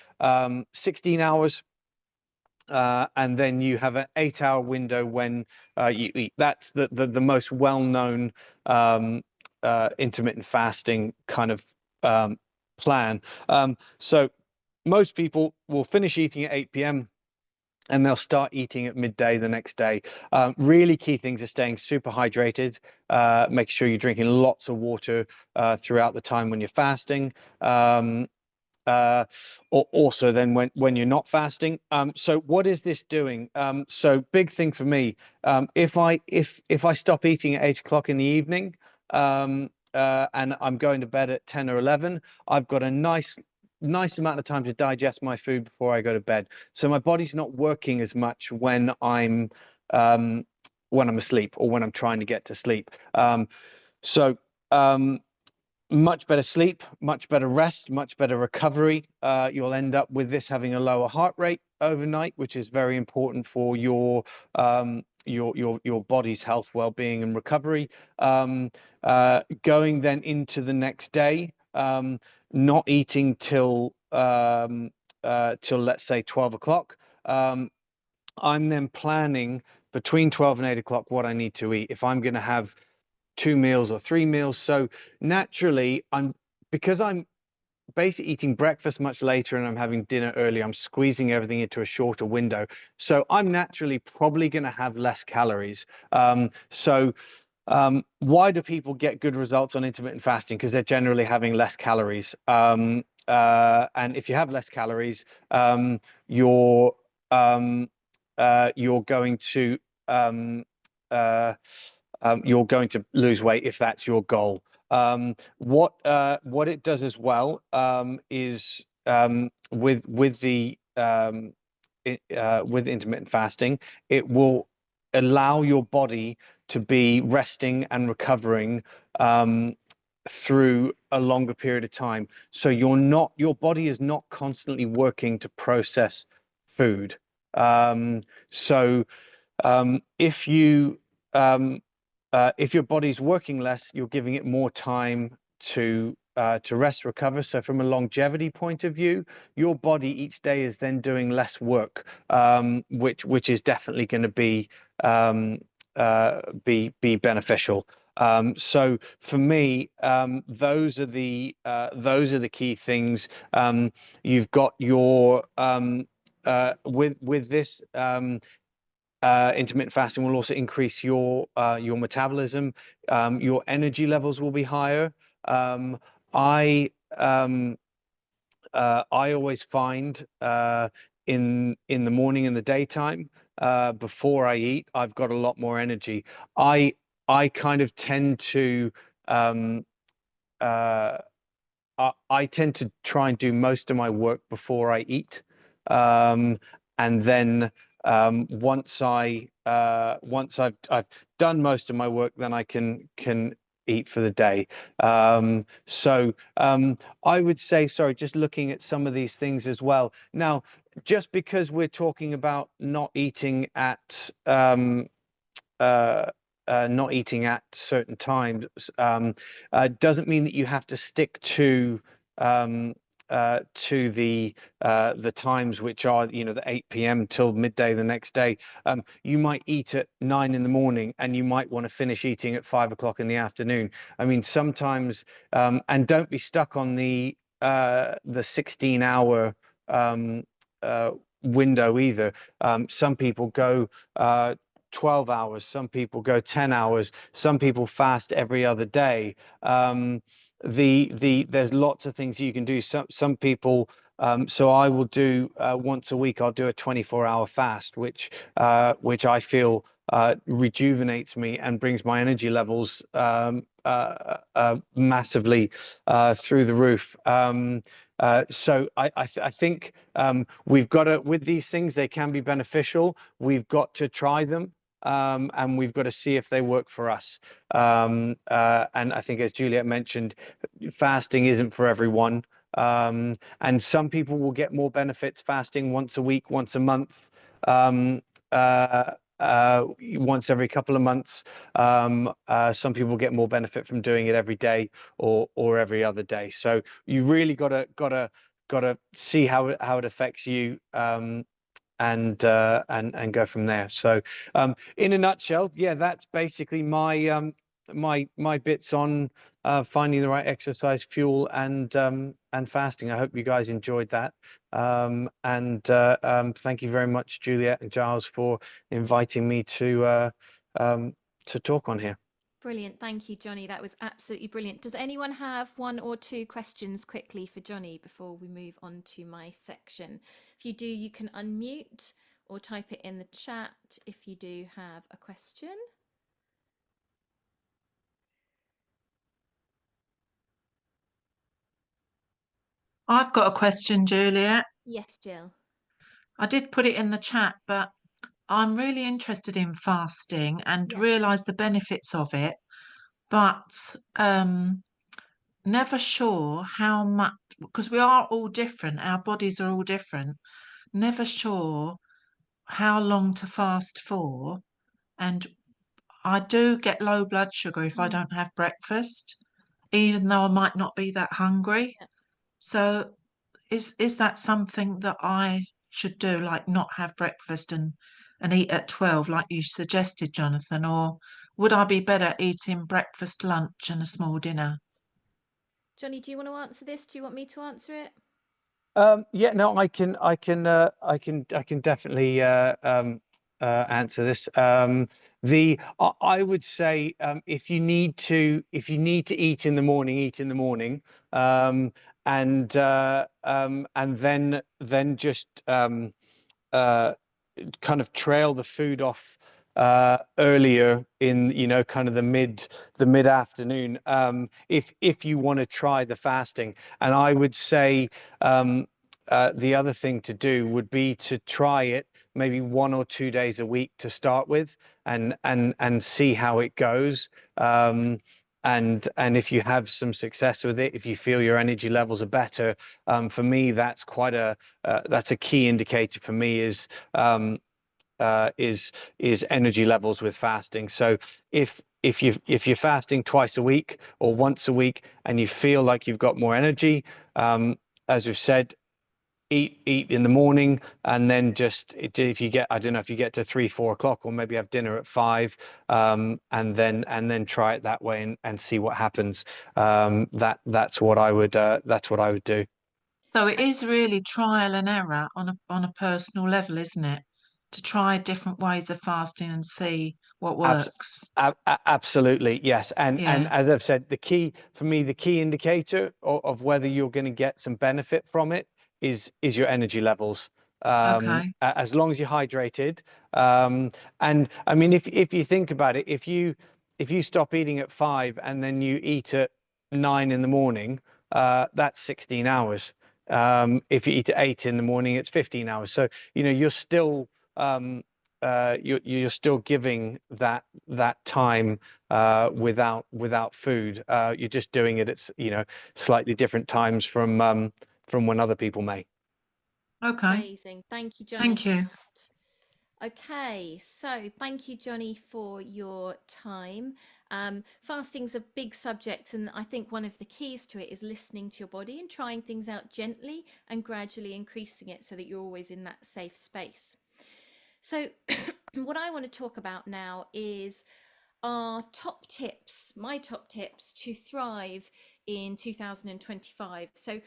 16 hours, and then you have an 8-hour window when you eat. That's the most well-known intermittent fasting kind of plan. So most people will finish eating at 8 p.m. and they'll start eating at midday the next day. Really key things are staying super hydrated, making sure you're drinking lots of water throughout the time when you're fasting. Or also then when you're not fasting. So what is this doing? So big thing for me, if I stop eating at 8 o'clock in the evening, and I'm going to bed at 10 or 11, I've got a nice amount of time to digest my food before I go to bed. So my body's not working as much when I'm asleep, or when I'm trying to get to sleep. So much better sleep, much better rest, much better recovery. You'll end up with this having a lower heart rate overnight, which is very important for your body's health, well-being, and recovery. Going then into the next day, not eating till let's say 12 o'clock. I'm then planning between 12 and 8 o'clock what I need to eat. If I'm going to have 2 meals or 3 meals. So naturally, because I'm basically eating breakfast much later and I'm having dinner early, I'm squeezing everything into a shorter window. So I'm naturally probably going to have less calories. Why do people get good results on intermittent fasting? Because they're generally having less calories. And if you have less calories, you're going to you're going to lose weight if that's your goal. What it does as well is with intermittent fasting, it will allow your body to be resting and recovering through a longer period of time. So your body is not constantly working to process food. If your body's working less, you're giving it more time to to rest, recover. So from a longevity point of view, your body each day is then doing less work, which is definitely going to be beneficial. So for me, those are the key things. You've got your with this. Intermittent fasting will also increase your metabolism. Your energy levels will be higher. I always find in the morning and the daytime, before I eat, I've got a lot more energy. I kind of tend to I tend to try and do most of my work before I eat, and then once I've done most of my work, then I can eat for the day. So I would say, sorry, just looking at some of these things as well. Now, just because we're talking about not eating at not eating at certain times doesn't mean that you have to stick to the times which are, you know, the 8 p.m. till midday the next day. You might eat at 9 in the morning and you might want to finish eating at 5 o'clock in the afternoon. I mean, sometimes and don't be stuck on the 16-hour window either. Some people go 12 hours, some people go 10 hours, some people fast every other day. There's lots of things you can do. Some people, so I will do once a week, I'll do a 24-hour fast, which I feel rejuvenates me and brings my energy levels massively through the roof. So I think we've got to, with these things, they can be beneficial. We've got to try them. And we've got to see if they work for us. And I think, as Juliette mentioned, fasting isn't for everyone. And some people will get more benefits fasting once a week, once a month, once every couple of months. Some people get more benefit from doing it every day or every other day. So you really got to see how it affects you. And go from there. So in a nutshell, yeah, that's basically my my bits on finding the right exercise, fuel, and fasting. I hope you guys enjoyed that. Thank you very much, Juliette and Giles, for inviting me to talk on here. Brilliant. Thank you, Johnny. That was absolutely brilliant. Does anyone have one or two questions quickly for Johnny before we move on to my section? If you do, you can unmute or type it in the chat if you do have a question. I've got a question, Juliette. Yes, Jill. I did put it in the chat, but I'm really interested in fasting and realise the benefits of it, but never sure how much, because we are all different, our bodies are all different, never sure how long to fast for. And I do get low blood sugar if I don't have breakfast, even though I might not be that hungry. So is that something that I should do, like not have breakfast and eat at 12 like you suggested, Jonathan? Or would I be better eating breakfast, lunch and a small dinner? Johnny, do you want to answer this? Do you want me to answer it? Yeah, no, I can definitely answer this. I would say if you need to eat in the morning, eat in the morning, and then just kind of trail the food off earlier in, you know, kind of the mid afternoon, if you want to try the fasting. And I would say the other thing to do would be to try it maybe 1 or 2 days a week to start with, and see how it goes. And if you have some success with it, if you feel your energy levels are better, for me, that's quite that's a key indicator for me, is is energy levels with fasting. So if you're fasting twice a week or once a week and you feel like you've got more energy, as we've said, eat in the morning, and then just if you get, I don't know, if you get to 3-4 o'clock, or maybe have dinner at 5, and then try it that way and see what happens. That's what I would do. So it is really trial and error on a personal level, isn't it? To try different ways of fasting and see what works. Absolutely, yes. And Yeah. as I've said, the key indicator of whether you're going to get some benefit from it is your energy levels. Okay. As long as you're hydrated. And I mean, if you think about it, if you stop eating at 5 and then you eat at 9 in the morning, that's 16 hours. If you eat at 8 in the morning, it's 15 hours. So you're still you're still giving that time without food. You're just doing it at slightly different times from when other people may. Okay. Amazing. Thank you, Johnny, Thank you. for that. Okay, so thank you, Johnny, for your time. Fasting's a big subject, and I think one of the keys to it is listening to your body and trying things out gently and gradually increasing it so that you're always in that safe space. So what I want to talk about now is our top tips, my top tips to thrive in 2025. So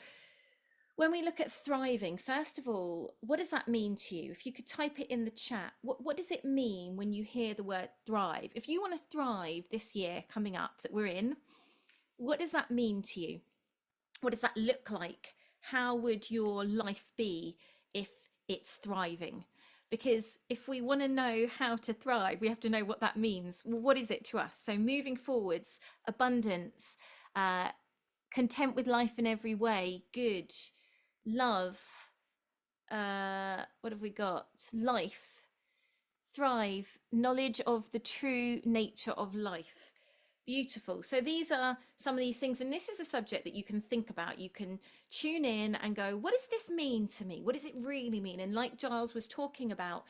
when we look at thriving, first of all, what does that mean to you? If you could type it in the chat, what does it mean when you hear the word thrive? If you want to thrive this year coming up that we're in, what does that mean to you? What does that look like? How would your life be if it's thriving? Because if we want to know how to thrive, we have to know what that means. Well, what is it to us? So moving forwards, abundance, content with life in every way, good, love, what have we got? Life, thrive, knowledge of the true nature of life. Beautiful. So these are some of these things, and this is a subject that you can think about. You can tune in and go, what does this mean to me? What does it really mean? And like Giles was talking about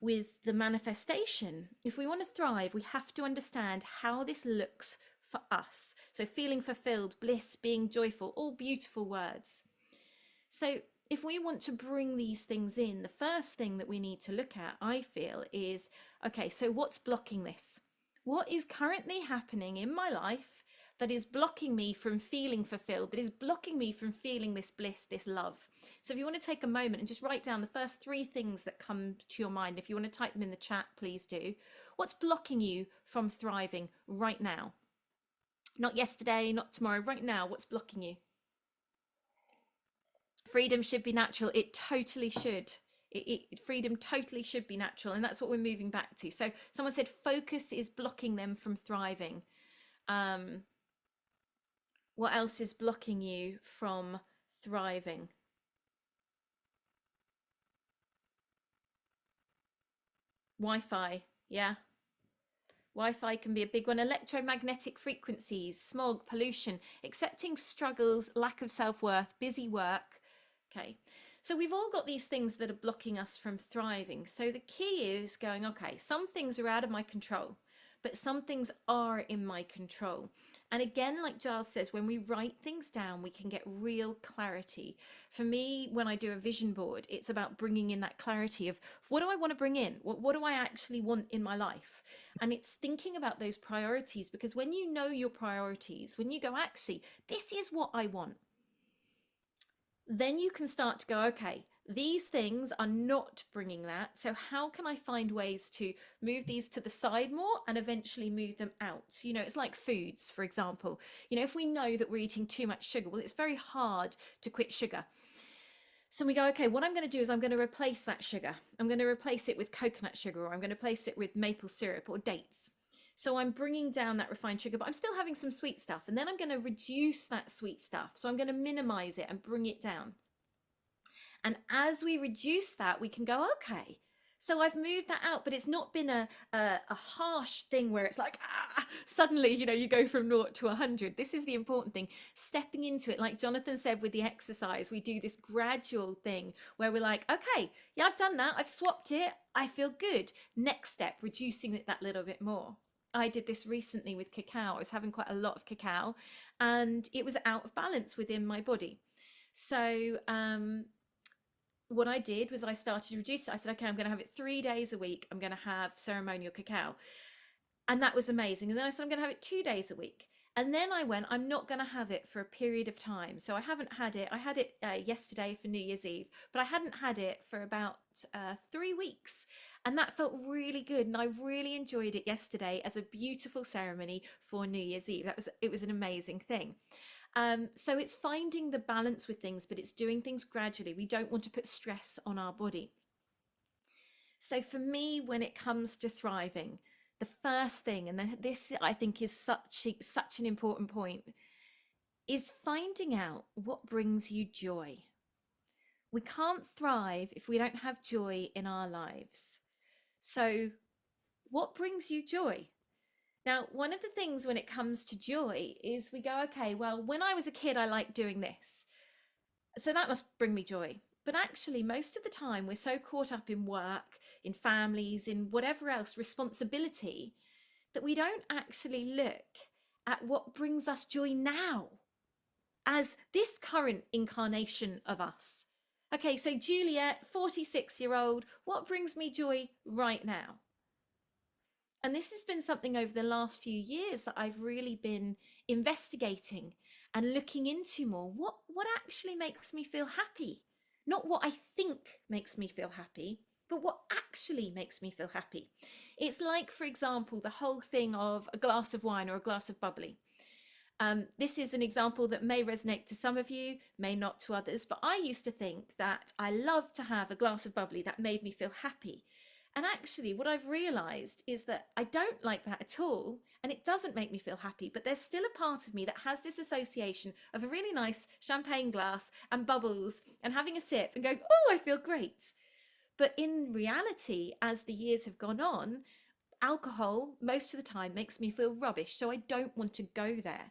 with the manifestation, if we want to thrive, we have to understand how this looks for us. So feeling fulfilled, bliss, being joyful, all beautiful words. So if we want to bring these things in, the first thing that we need to look at, I feel, is, okay, so what's blocking this? What is currently happening in my life that is blocking me from feeling fulfilled, that is blocking me from feeling this bliss, this love? So if you want to take a moment and just write down the first 3 things that come to your mind, if you want to type them in the chat, please do. What's blocking you from thriving right now? Not yesterday, not tomorrow, right now, what's blocking you? Freedom should be natural. It totally should. Freedom totally should be natural, and that's what we're moving back to. So someone said focus is blocking them from thriving. What else is blocking you from thriving? Wi-Fi, yeah. Wi-Fi can be a big one. Electromagnetic frequencies, smog, pollution, accepting struggles, lack of self-worth, busy work. Okay, so we've all got these things that are blocking us from thriving. So the key is going, okay, some things are out of my control, but some things are in my control. And again, like Giles says, when we write things down, we can get real clarity. For me, when I do a vision board, it's about bringing in that clarity of what do I want to bring in? What do I actually want in my life? And it's thinking about those priorities, because when you know your priorities, when you go, actually, this is what I want, then you can start to go, okay, these things are not bringing that. So how can I find ways to move these to the side more and eventually move them out? You know, it's like foods, for example. You know, if we know that we're eating too much sugar, well, it's very hard to quit sugar. So we go, okay, what I'm going to do is I'm going to replace that sugar. I'm going to replace it with coconut sugar, or I'm going to replace it with maple syrup or dates. So I'm bringing down that refined sugar, but I'm still having some sweet stuff. And then I'm going to reduce that sweet stuff. So I'm going to minimize it and bring it down. And as we reduce that, we can go, okay, So I've moved that out, but it's not been a harsh thing where it's like, suddenly, you go from 0 to 100. This is the important thing, stepping into it. Like Jonathan said with the exercise, we do this gradual thing where we're like, okay, yeah, I've done that. I've swapped it. I feel good. Next step, reducing it that little bit more. I did this recently with cacao. I was having quite a lot of cacao and it was out of balance within my body. So, what I did was I started to reduce it. I said, okay, I'm going to have it 3 days a week. I'm going to have ceremonial cacao. And that was amazing. And then I said, I'm going to have it 2 days a week. And then I went, I'm not going to have it for a period of time. So I haven't had it. I had it yesterday for New Year's Eve, but I hadn't had it for about 3 weeks. And that felt really good. And I really enjoyed it yesterday as a beautiful ceremony for New Year's Eve. It was an amazing thing. So it's finding the balance with things, but it's doing things gradually. We don't want to put stress on our body. So for me, when it comes to thriving, the first thing, and this I think is such an important point, is finding out what brings you joy. We can't thrive if we don't have joy in our lives. So what brings you joy? Now, one of the things when it comes to joy is we go, okay, well, when I was a kid, I liked doing this. So that must bring me joy. But actually, most of the time, we're so caught up in work, in families, in whatever else, responsibility, that we don't actually look at what brings us joy now as this current incarnation of us. Okay, so Juliette, 46-year-old, what brings me joy right now? And this has been something over the last few years that I've really been investigating and looking into more. What actually makes me feel happy? Not what I think makes me feel happy, but what actually makes me feel happy. It's like, for example, the whole thing of a glass of wine or a glass of bubbly. This is an example that may resonate to some of you, may not to others, but I used to think that I loved to have a glass of bubbly that made me feel happy. And actually, what I've realized is that I don't like that at all, and it doesn't make me feel happy, but there's still a part of me that has this association of a really nice champagne glass and bubbles and having a sip and going, oh, I feel great. But in reality, as the years have gone on, alcohol most of the time makes me feel rubbish, so I don't want to go there.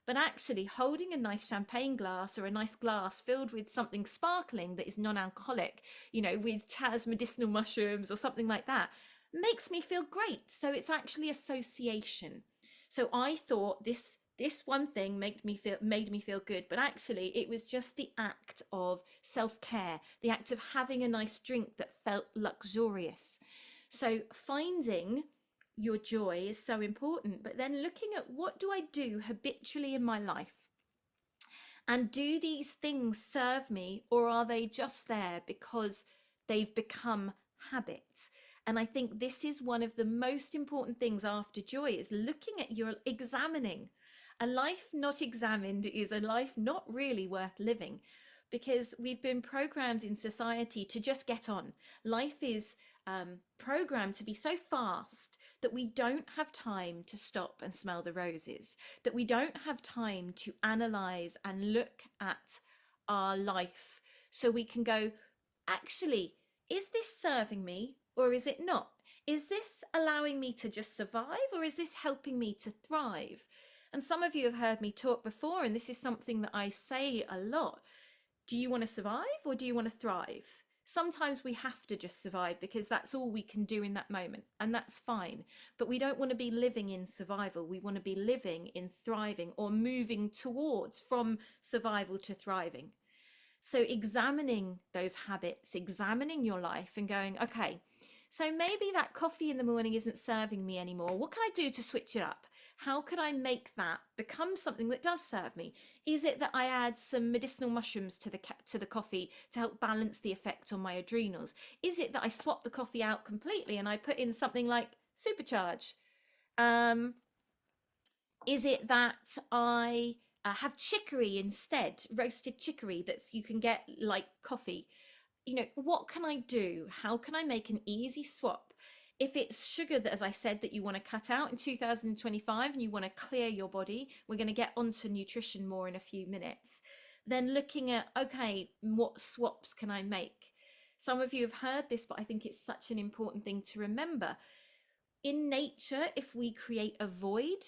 But actually holding a nice champagne glass or a nice glass filled with something sparkling that is non-alcoholic, with Chaz medicinal mushrooms or something like that, makes me feel great. So it's actually association. So I thought this one thing made me feel good, but actually it was just the act of self-care, the act of having a nice drink that felt luxurious. So finding your joy is so important, but then looking at what do I do habitually in my life, and do these things serve me, or are they just there because they've become habits? And I think this is one of the most important things after joy, is looking at examining. A life not examined is a life not really worth living, because we've been programmed in society to just get on. Life is programmed to be so fast that we don't have time to stop and smell the roses, that we don't have time to analyze and look at our life so we can go, actually, is this serving me or is it not? Is this allowing me to just survive, or is this helping me to thrive? And some of you have heard me talk before, and this is something that I say a lot. Do you want to survive or do you want to thrive? Sometimes we have to just survive because that's all we can do in that moment, and that's fine. But we don't want to be living in survival. We want to be living in thriving, or moving towards from survival to thriving. So examining those habits, examining your life and going, okay, so maybe that coffee in the morning isn't serving me anymore. What can I do to switch it up? How could I make that become something that does serve me? Is it that I add some medicinal mushrooms to the coffee to help balance the effect on my adrenals? Is it that I swap the coffee out completely and I put in something like Supercharge? Is it that I have chicory instead, roasted chicory that you can get like coffee? What can I do? How can I make an easy swap? If it's sugar that, as I said, that you want to cut out in 2025 and you want to clear your body, we're going to get onto nutrition more in a few minutes. Then looking at, okay, what swaps can I make? Some of you have heard this, but I think it's such an important thing to remember. In nature, if we create a void,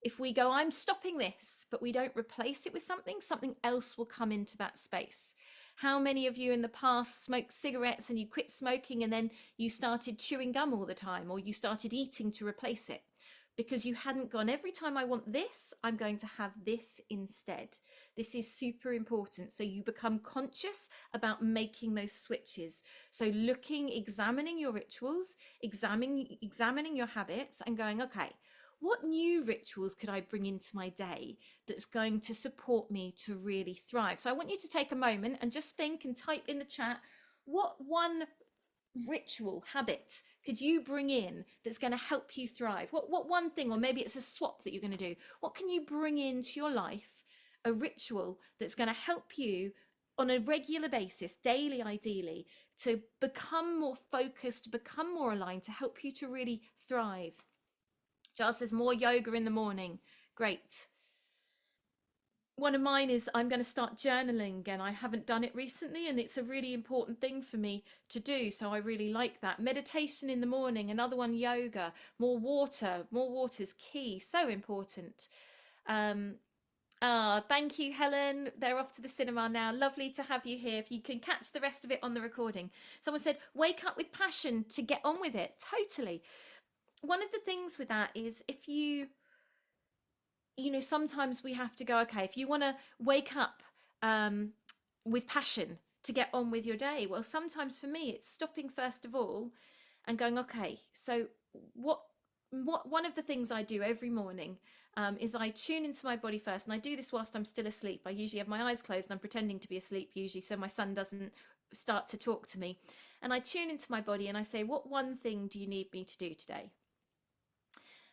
if we go, I'm stopping this, but we don't replace it with something, something else will come into that space. How many of you in the past smoked cigarettes and you quit smoking and then you started chewing gum all the time, or you started eating to replace it? Because you hadn't gone, every time I want this, I'm going to have this instead. This is super important. So you become conscious about making those switches. So examining your rituals, examining your habits and going, okay, what new rituals could I bring into my day that's going to support me to really thrive? So I want you to take a moment and just think and type in the chat, what one ritual habit could you bring in that's going to help you thrive? What one thing, or maybe it's a swap that you're going to do, what can you bring into your life, a ritual that's going to help you on a regular basis, daily ideally, to become more focused, become more aligned, to help you to really thrive? Giles says more yoga in the morning. Great. One of mine is I'm going to start journaling again. I haven't done it recently, and it's a really important thing for me to do. So I really like that. Meditation in the morning. Another one, yoga. More water. More water is key. So important. Thank you, Helen. They're off to the cinema now. Lovely to have you here. If you can catch the rest of it on the recording. Someone said, wake up with passion to get on with it. Totally. One of the things with that is if sometimes we have to go, okay, if you want to wake up with passion to get on with your day, well, sometimes for me, it's stopping first of all and going, okay, so what one of the things I do every morning is I tune into my body first, and I do this whilst I'm still asleep. I usually have my eyes closed and I'm pretending to be asleep usually, so my son doesn't start to talk to me. And I tune into my body and I say, what one thing do you need me to do today?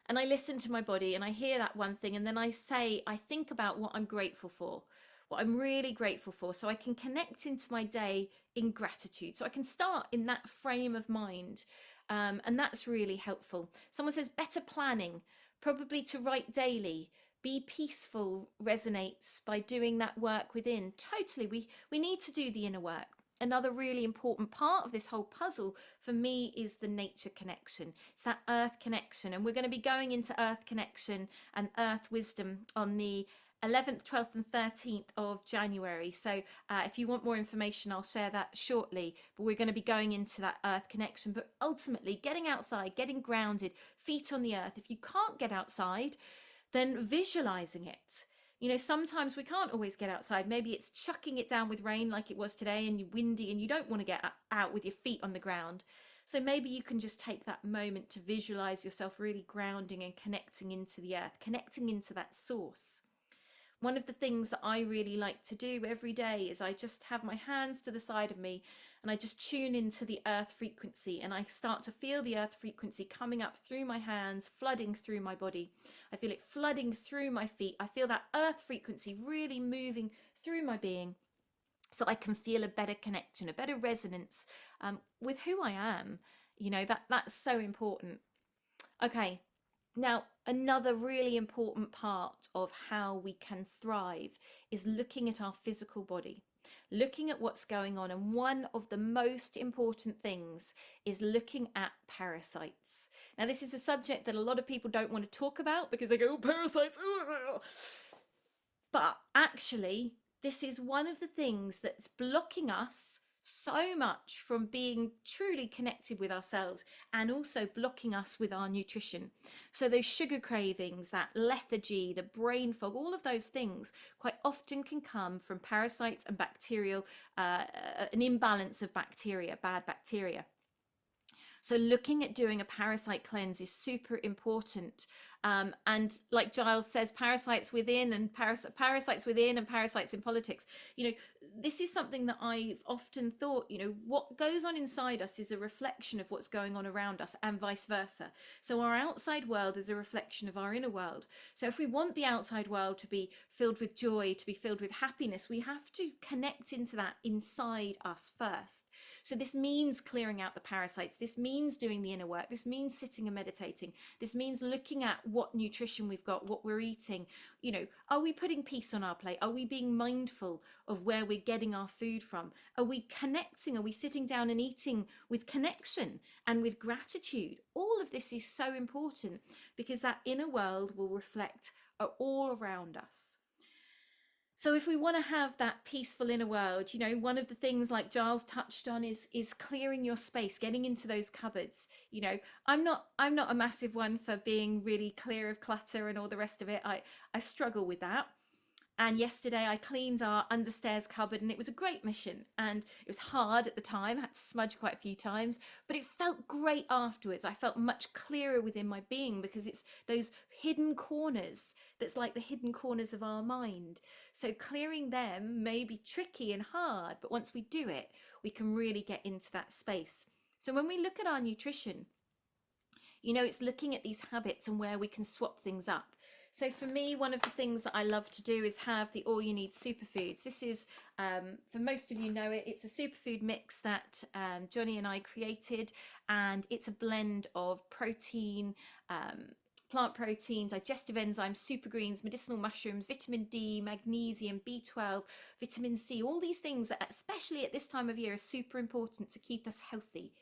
And I listen to my body and I hear that one thing, and then I think about what I'm grateful for, what I'm really grateful for, so I can connect into my day in gratitude. So I can start in that frame of mind. And that's really helpful. Someone says better planning, probably to write daily. Be peaceful resonates by doing that work within. Totally. We need to do the inner work. Another really important part of this whole puzzle for me is the nature connection. It's that earth connection. And we're going to be going into earth connection and earth wisdom on the 11th, 12th and 13th of January. So if you want more information, I'll share that shortly. But we're going to be going into that earth connection. But ultimately, getting outside, getting grounded, feet on the earth. If you can't get outside, then visualizing it. Sometimes we can't always get outside. Maybe it's chucking it down with rain like it was today, and you're windy and you don't want to get out with your feet on the ground. So maybe you can just take that moment to visualize yourself really grounding and connecting into the earth, connecting into that source. One of the things that I really like to do every day is I just have my hands to the side of me and I just tune into the earth frequency, and I start to feel the earth frequency coming up through my hands, flooding through my body. I feel it flooding through my feet. I feel that earth frequency really moving through my being, so I can feel a better connection, a better resonance with who I am. That's so important. Okay. Now, another really important part of how we can thrive is looking at our physical body, looking at what's going on. And one of the most important things is looking at parasites. Now, this is a subject that a lot of people don't want to talk about because they go, oh, parasites. But actually, this is one of the things that's blocking us so much from being truly connected with ourselves, and also blocking us with our nutrition. So those sugar cravings, that lethargy, the brain fog, all of those things quite often can come from parasites and bacterial, an imbalance of bacteria, bad bacteria. So looking at doing a parasite cleanse is super important. And like Giles says, parasites within and parasites within and parasites in politics. This is something that I've often thought, what goes on inside us is a reflection of what's going on around us, and vice versa. So our outside world is a reflection of our inner world. So if we want the outside world to be filled with joy, to be filled with happiness, we have to connect into that inside us first. So this means clearing out the parasites. This means doing the inner work. This means sitting and meditating. This means looking at what nutrition we've got, what we're eating. You know, are we putting peace on our plate? Are we being mindful of where we're getting our food from? Are we connecting? Are we sitting down and eating with connection and with gratitude? All of this is so important, because that inner world will reflect all around us. So if we want to have that peaceful inner world, you know, one of the things, like Giles touched on, is clearing your space, getting into those cupboards. You know, I'm not a massive one for being really clear of clutter and all the rest of it. I struggle with that. And yesterday I cleaned our understairs cupboard, and it was a great mission, and it was hard at the time. I had to smudge quite a few times, but it felt great afterwards. I felt much clearer within my being, because it's those hidden corners that's like the hidden corners of our mind. So clearing them may be tricky and hard, but once we do it, we can really get into that space. So when we look at our nutrition, you know, it's looking at these habits and where we can swap things up. So for me, one of the things that I love to do is have the All You Need Superfoods. This is, for most of you know it, it's a superfood mix that Johnny and I created, and it's a blend of protein, plant protein, digestive enzymes, super greens, medicinal mushrooms, vitamin D, magnesium, B12, vitamin C, all these things that, especially at this time of year, are super important to keep us healthy.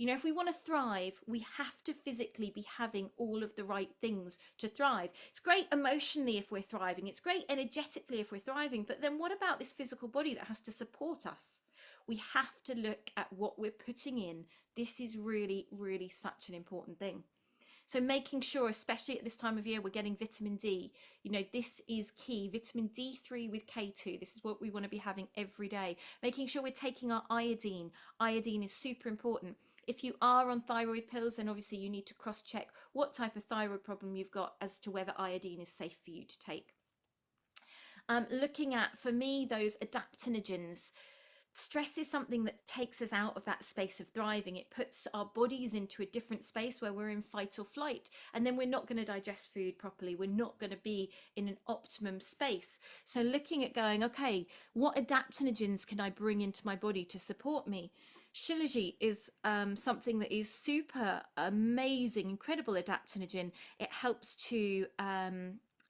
You know, if we want to thrive, we have to physically be having all of the right things to thrive. It's great emotionally if we're thriving. It's great energetically if we're thriving. But then what about this physical body that has to support us? We have to look at what we're putting in. This is really, really such an important thing. So making sure, especially at this time of year, we're getting vitamin D. You know, this is key. Vitamin D3 with K2. This is what we want to be having every day. Making sure we're taking our iodine. Iodine is super important. If you are on thyroid pills, then obviously you need to cross-check what type of thyroid problem you've got as to whether iodine is safe for you to take. Looking at, for me, those adaptogens. Stress is something that takes us out of that space of thriving. It puts our bodies into a different space where we're in fight or flight, and then we're not going to digest food properly. We're not going to be in an optimum space. So looking at going, okay, what adaptogens can I bring into my body to support me? Shilajit is something that is super amazing, incredible adaptogen. It helps to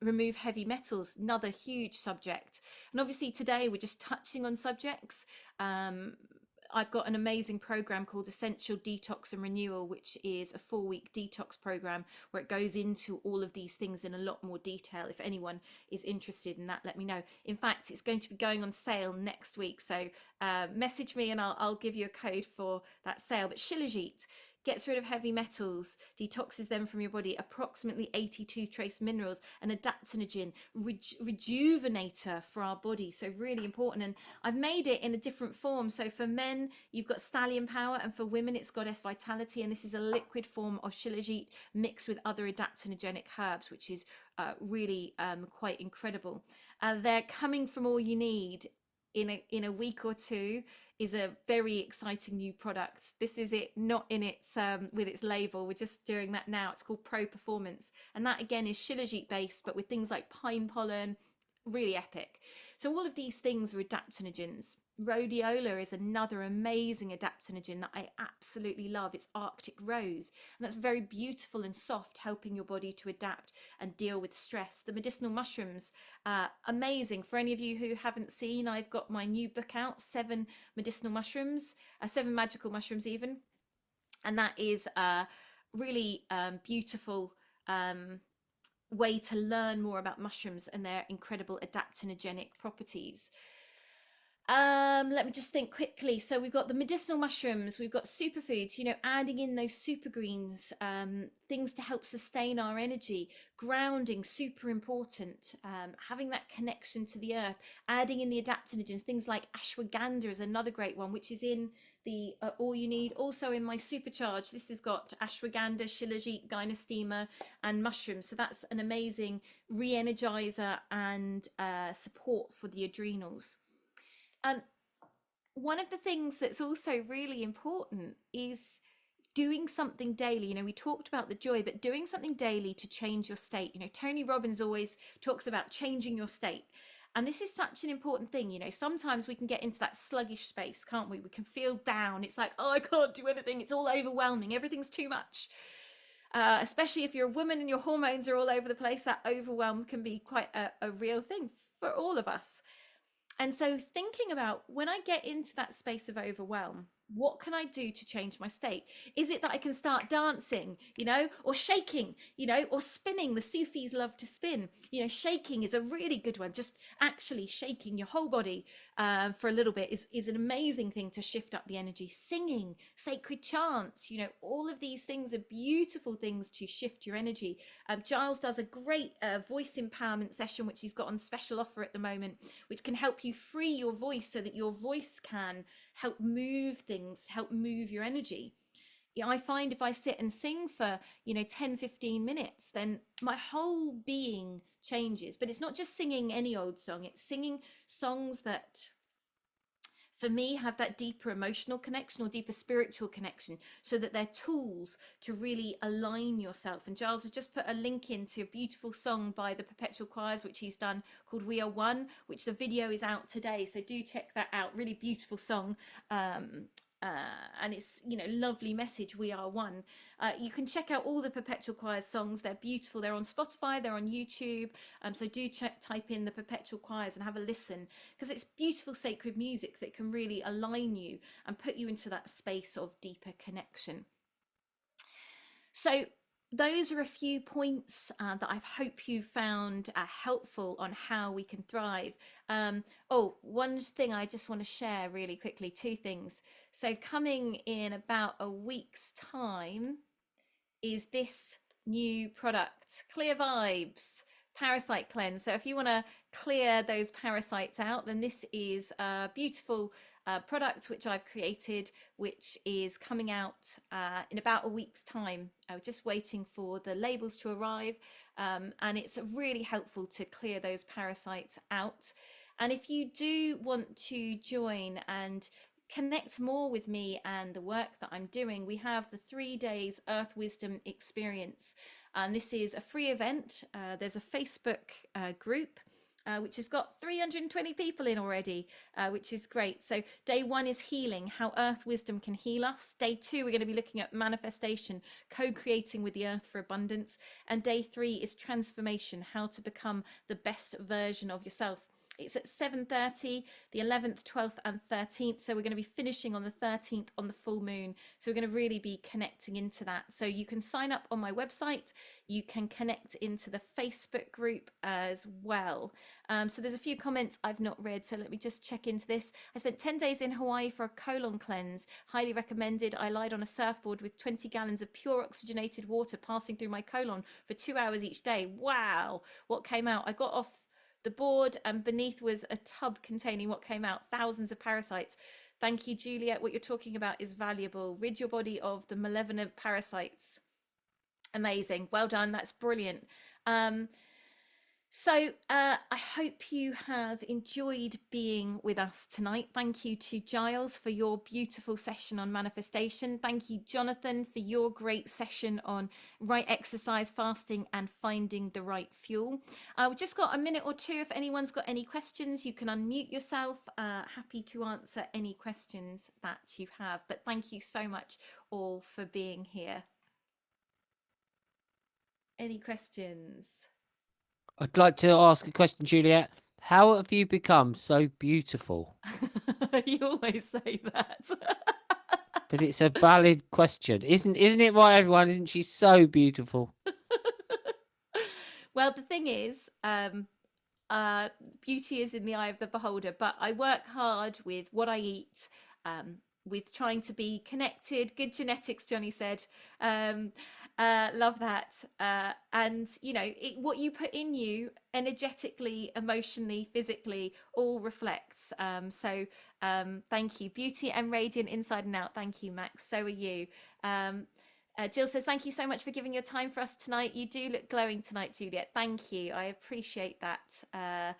remove heavy metals, another huge subject. And obviously today we're just touching on subjects. I've got an amazing program called Essential Detox and Renewal, which is a 4-week detox program where it goes into all of these things in a lot more detail. If anyone is interested in that, let me know. In fact, it's going to be going on sale next week, so message me and I'll give you a code for that sale. But Shilajit gets rid of heavy metals, detoxes them from your body, approximately 82 trace minerals, an adaptogen, rejuvenator for our body. So really important. And I've made it in a different form. So for men, you've got Stallion Power, and for women, it's Goddess Vitality. And this is a liquid form of Shilajit mixed with other adaptogenic herbs, which is really quite incredible. They're coming from All You Need in a week or two. Is a very exciting new product. This is it, not in its with its label. We're just doing that now. It's called Pro Performance, and that again is Shilajit based, but with things like pine pollen. Really epic. So all of these things are adaptogens. Rhodiola is another amazing adaptogen that I absolutely love. It's Arctic rose, and that's very beautiful and soft, helping your body to adapt and deal with stress. The medicinal mushrooms, amazing. For any of you who haven't seen, I've got my new book out, 7 medicinal mushrooms, 7 magical mushrooms even, and that is really beautiful way to learn more about mushrooms and their incredible adaptogenic properties. Let me just think quickly. So we've got the medicinal mushrooms, we've got superfoods, you know, adding in those super greens, things to help sustain our energy, grounding, super important, having that connection to the earth, adding in the adaptogens, things like ashwagandha is another great one, which is in the All You Need. Also in my supercharge, this has got ashwagandha, shilajit, gynostema and mushrooms. So that's an amazing re-energizer and support for the adrenals. One of the things that's also really important is doing something daily. You know, we talked about the joy, but doing something daily to change your state. You know, Tony Robbins always talks about changing your state. And this is such an important thing. You know, sometimes we can get into that sluggish space, can't we? We can feel down. It's like, oh, I can't do anything. It's all overwhelming. Everything's too much. especially if you're a woman and your hormones are all over the place, that overwhelm can be quite a real thing for all of us. And so thinking about when I get into that space of overwhelm, what can I do to change my state? Is it that I can start dancing, or shaking, or spinning? The Sufis love to spin. Shaking is a really good one. Just actually shaking your whole body for a little bit is an amazing thing to shift up the energy. Singing, sacred chants, all of these things are beautiful things to shift your energy. Giles does a great voice empowerment session, which he's got on special offer at the moment, which can help you free your voice so that your voice can help move things, help move your energy. I find if I sit and sing for 10-15 minutes, then my whole being changes. But it's not just singing any old song, it's singing songs that for me have that deeper emotional connection or deeper spiritual connection, so that they're tools to really align yourself. And Giles has just put a link into a beautiful song by the Perpetual Choirs, which he's done, called We Are One, which the video is out today, so do check that out. Really beautiful song. And it's lovely message. We are one. You can check out all the Perpetual Choirs songs. They're beautiful. They're on Spotify, they're on YouTube, so do type in the Perpetual Choirs and have a listen, because it's beautiful sacred music that can really align you and put you into that space of deeper connection. So those are a few points that I hope you found helpful on how we can thrive. One thing I just want to share really quickly, two things. So coming in about a week's time is this new product, Clear Vibes Parasite Cleanse. So if you want to clear those parasites out, then this is a beautiful product which I've created, which is coming out in about a week's time. I'm just waiting for the labels to arrive, and it's really helpful to clear those parasites out. And if you do want to join and connect more with me and the work that I'm doing, we have the 3 days Earth Wisdom experience, and this is a free event. There's a Facebook group which has got 320 people in already, which is great. So day 1 is healing, how Earth Wisdom can heal us. Day 2, we're going to be looking at manifestation, co-creating with the earth for abundance. And day 3 is transformation, how to become the best version of yourself. It's at 7:30, the 11th, 12th and 13th. So we're going to be finishing on the 13th on the full moon. So we're going to really be connecting into that. So you can sign up on my website. You can connect into the Facebook group as well. So there's a few comments I've not read. So let me just check into this. I spent 10 days in Hawaii for a colon cleanse. Highly recommended. I lied on a surfboard with 20 gallons of pure oxygenated water passing through my colon for 2 hours each day. Wow. What came out? I got off the board and beneath was a tub containing what came out, thousands of parasites. Thank you, Juliette. What you're talking about is valuable. Rid your body of the malevolent parasites. Amazing. Well done. That's brilliant. So I hope you have enjoyed being with us tonight. Thank you to Giles for your beautiful session on manifestation. Thank you, Jonathan, for your great session on right exercise, fasting, and finding the right fuel. We've just got a minute or two. If anyone's got any questions, you can unmute yourself. Happy to answer any questions that you have. But thank you so much all for being here. Any questions? I'd like to ask a question, Juliette. How have you become so beautiful? You always say that. But it's a valid question. Isn't it right, everyone? Isn't she so beautiful? Well, the thing is, beauty is in the eye of the beholder, but I work hard with what I eat, with trying to be connected. Good genetics, Johnny said. Love that. And what you put in you energetically, emotionally, physically all reflects. So thank you. Beauty and radiant inside and out. Thank you, Max. So are you. Jill says, thank you so much for giving your time for us tonight. You do look glowing tonight, Juliette. Thank you. I appreciate that.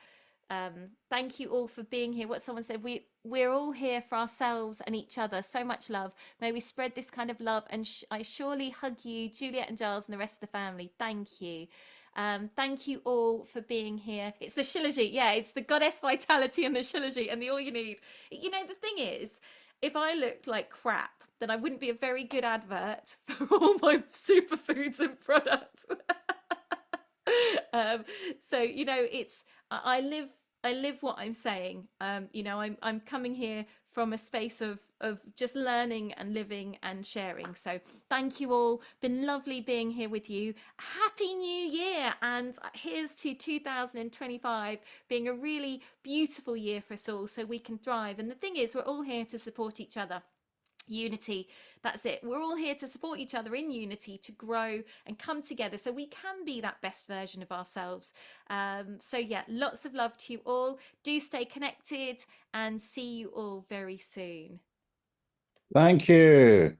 Thank you all for being here. What someone said, we're all here for ourselves and each other. So much love. May we spread this kind of love, and I surely hug you, Juliette and Giles, and the rest of the family. Thank you. Thank you all for being here. It's the Shilajit. Yeah, it's the goddess vitality and the Shilajit and the All You Need. The thing is, if I looked like crap, then I wouldn't be a very good advert for all my superfoods and products. So you know, it's I live what I'm saying. You know, I'm coming here from a space of just learning and living and sharing. So thank you all. Been lovely being here with you. Happy New Year, and here's to 2025 being a really beautiful year for us all, so we can thrive. And the thing is, we're all here to support each other. Unity, that's it. We're all here to support each other in unity, to grow and come together so we can be that best version of ourselves. So yeah, lots of love to you all. Do stay connected, and see you all very soon. Thank you.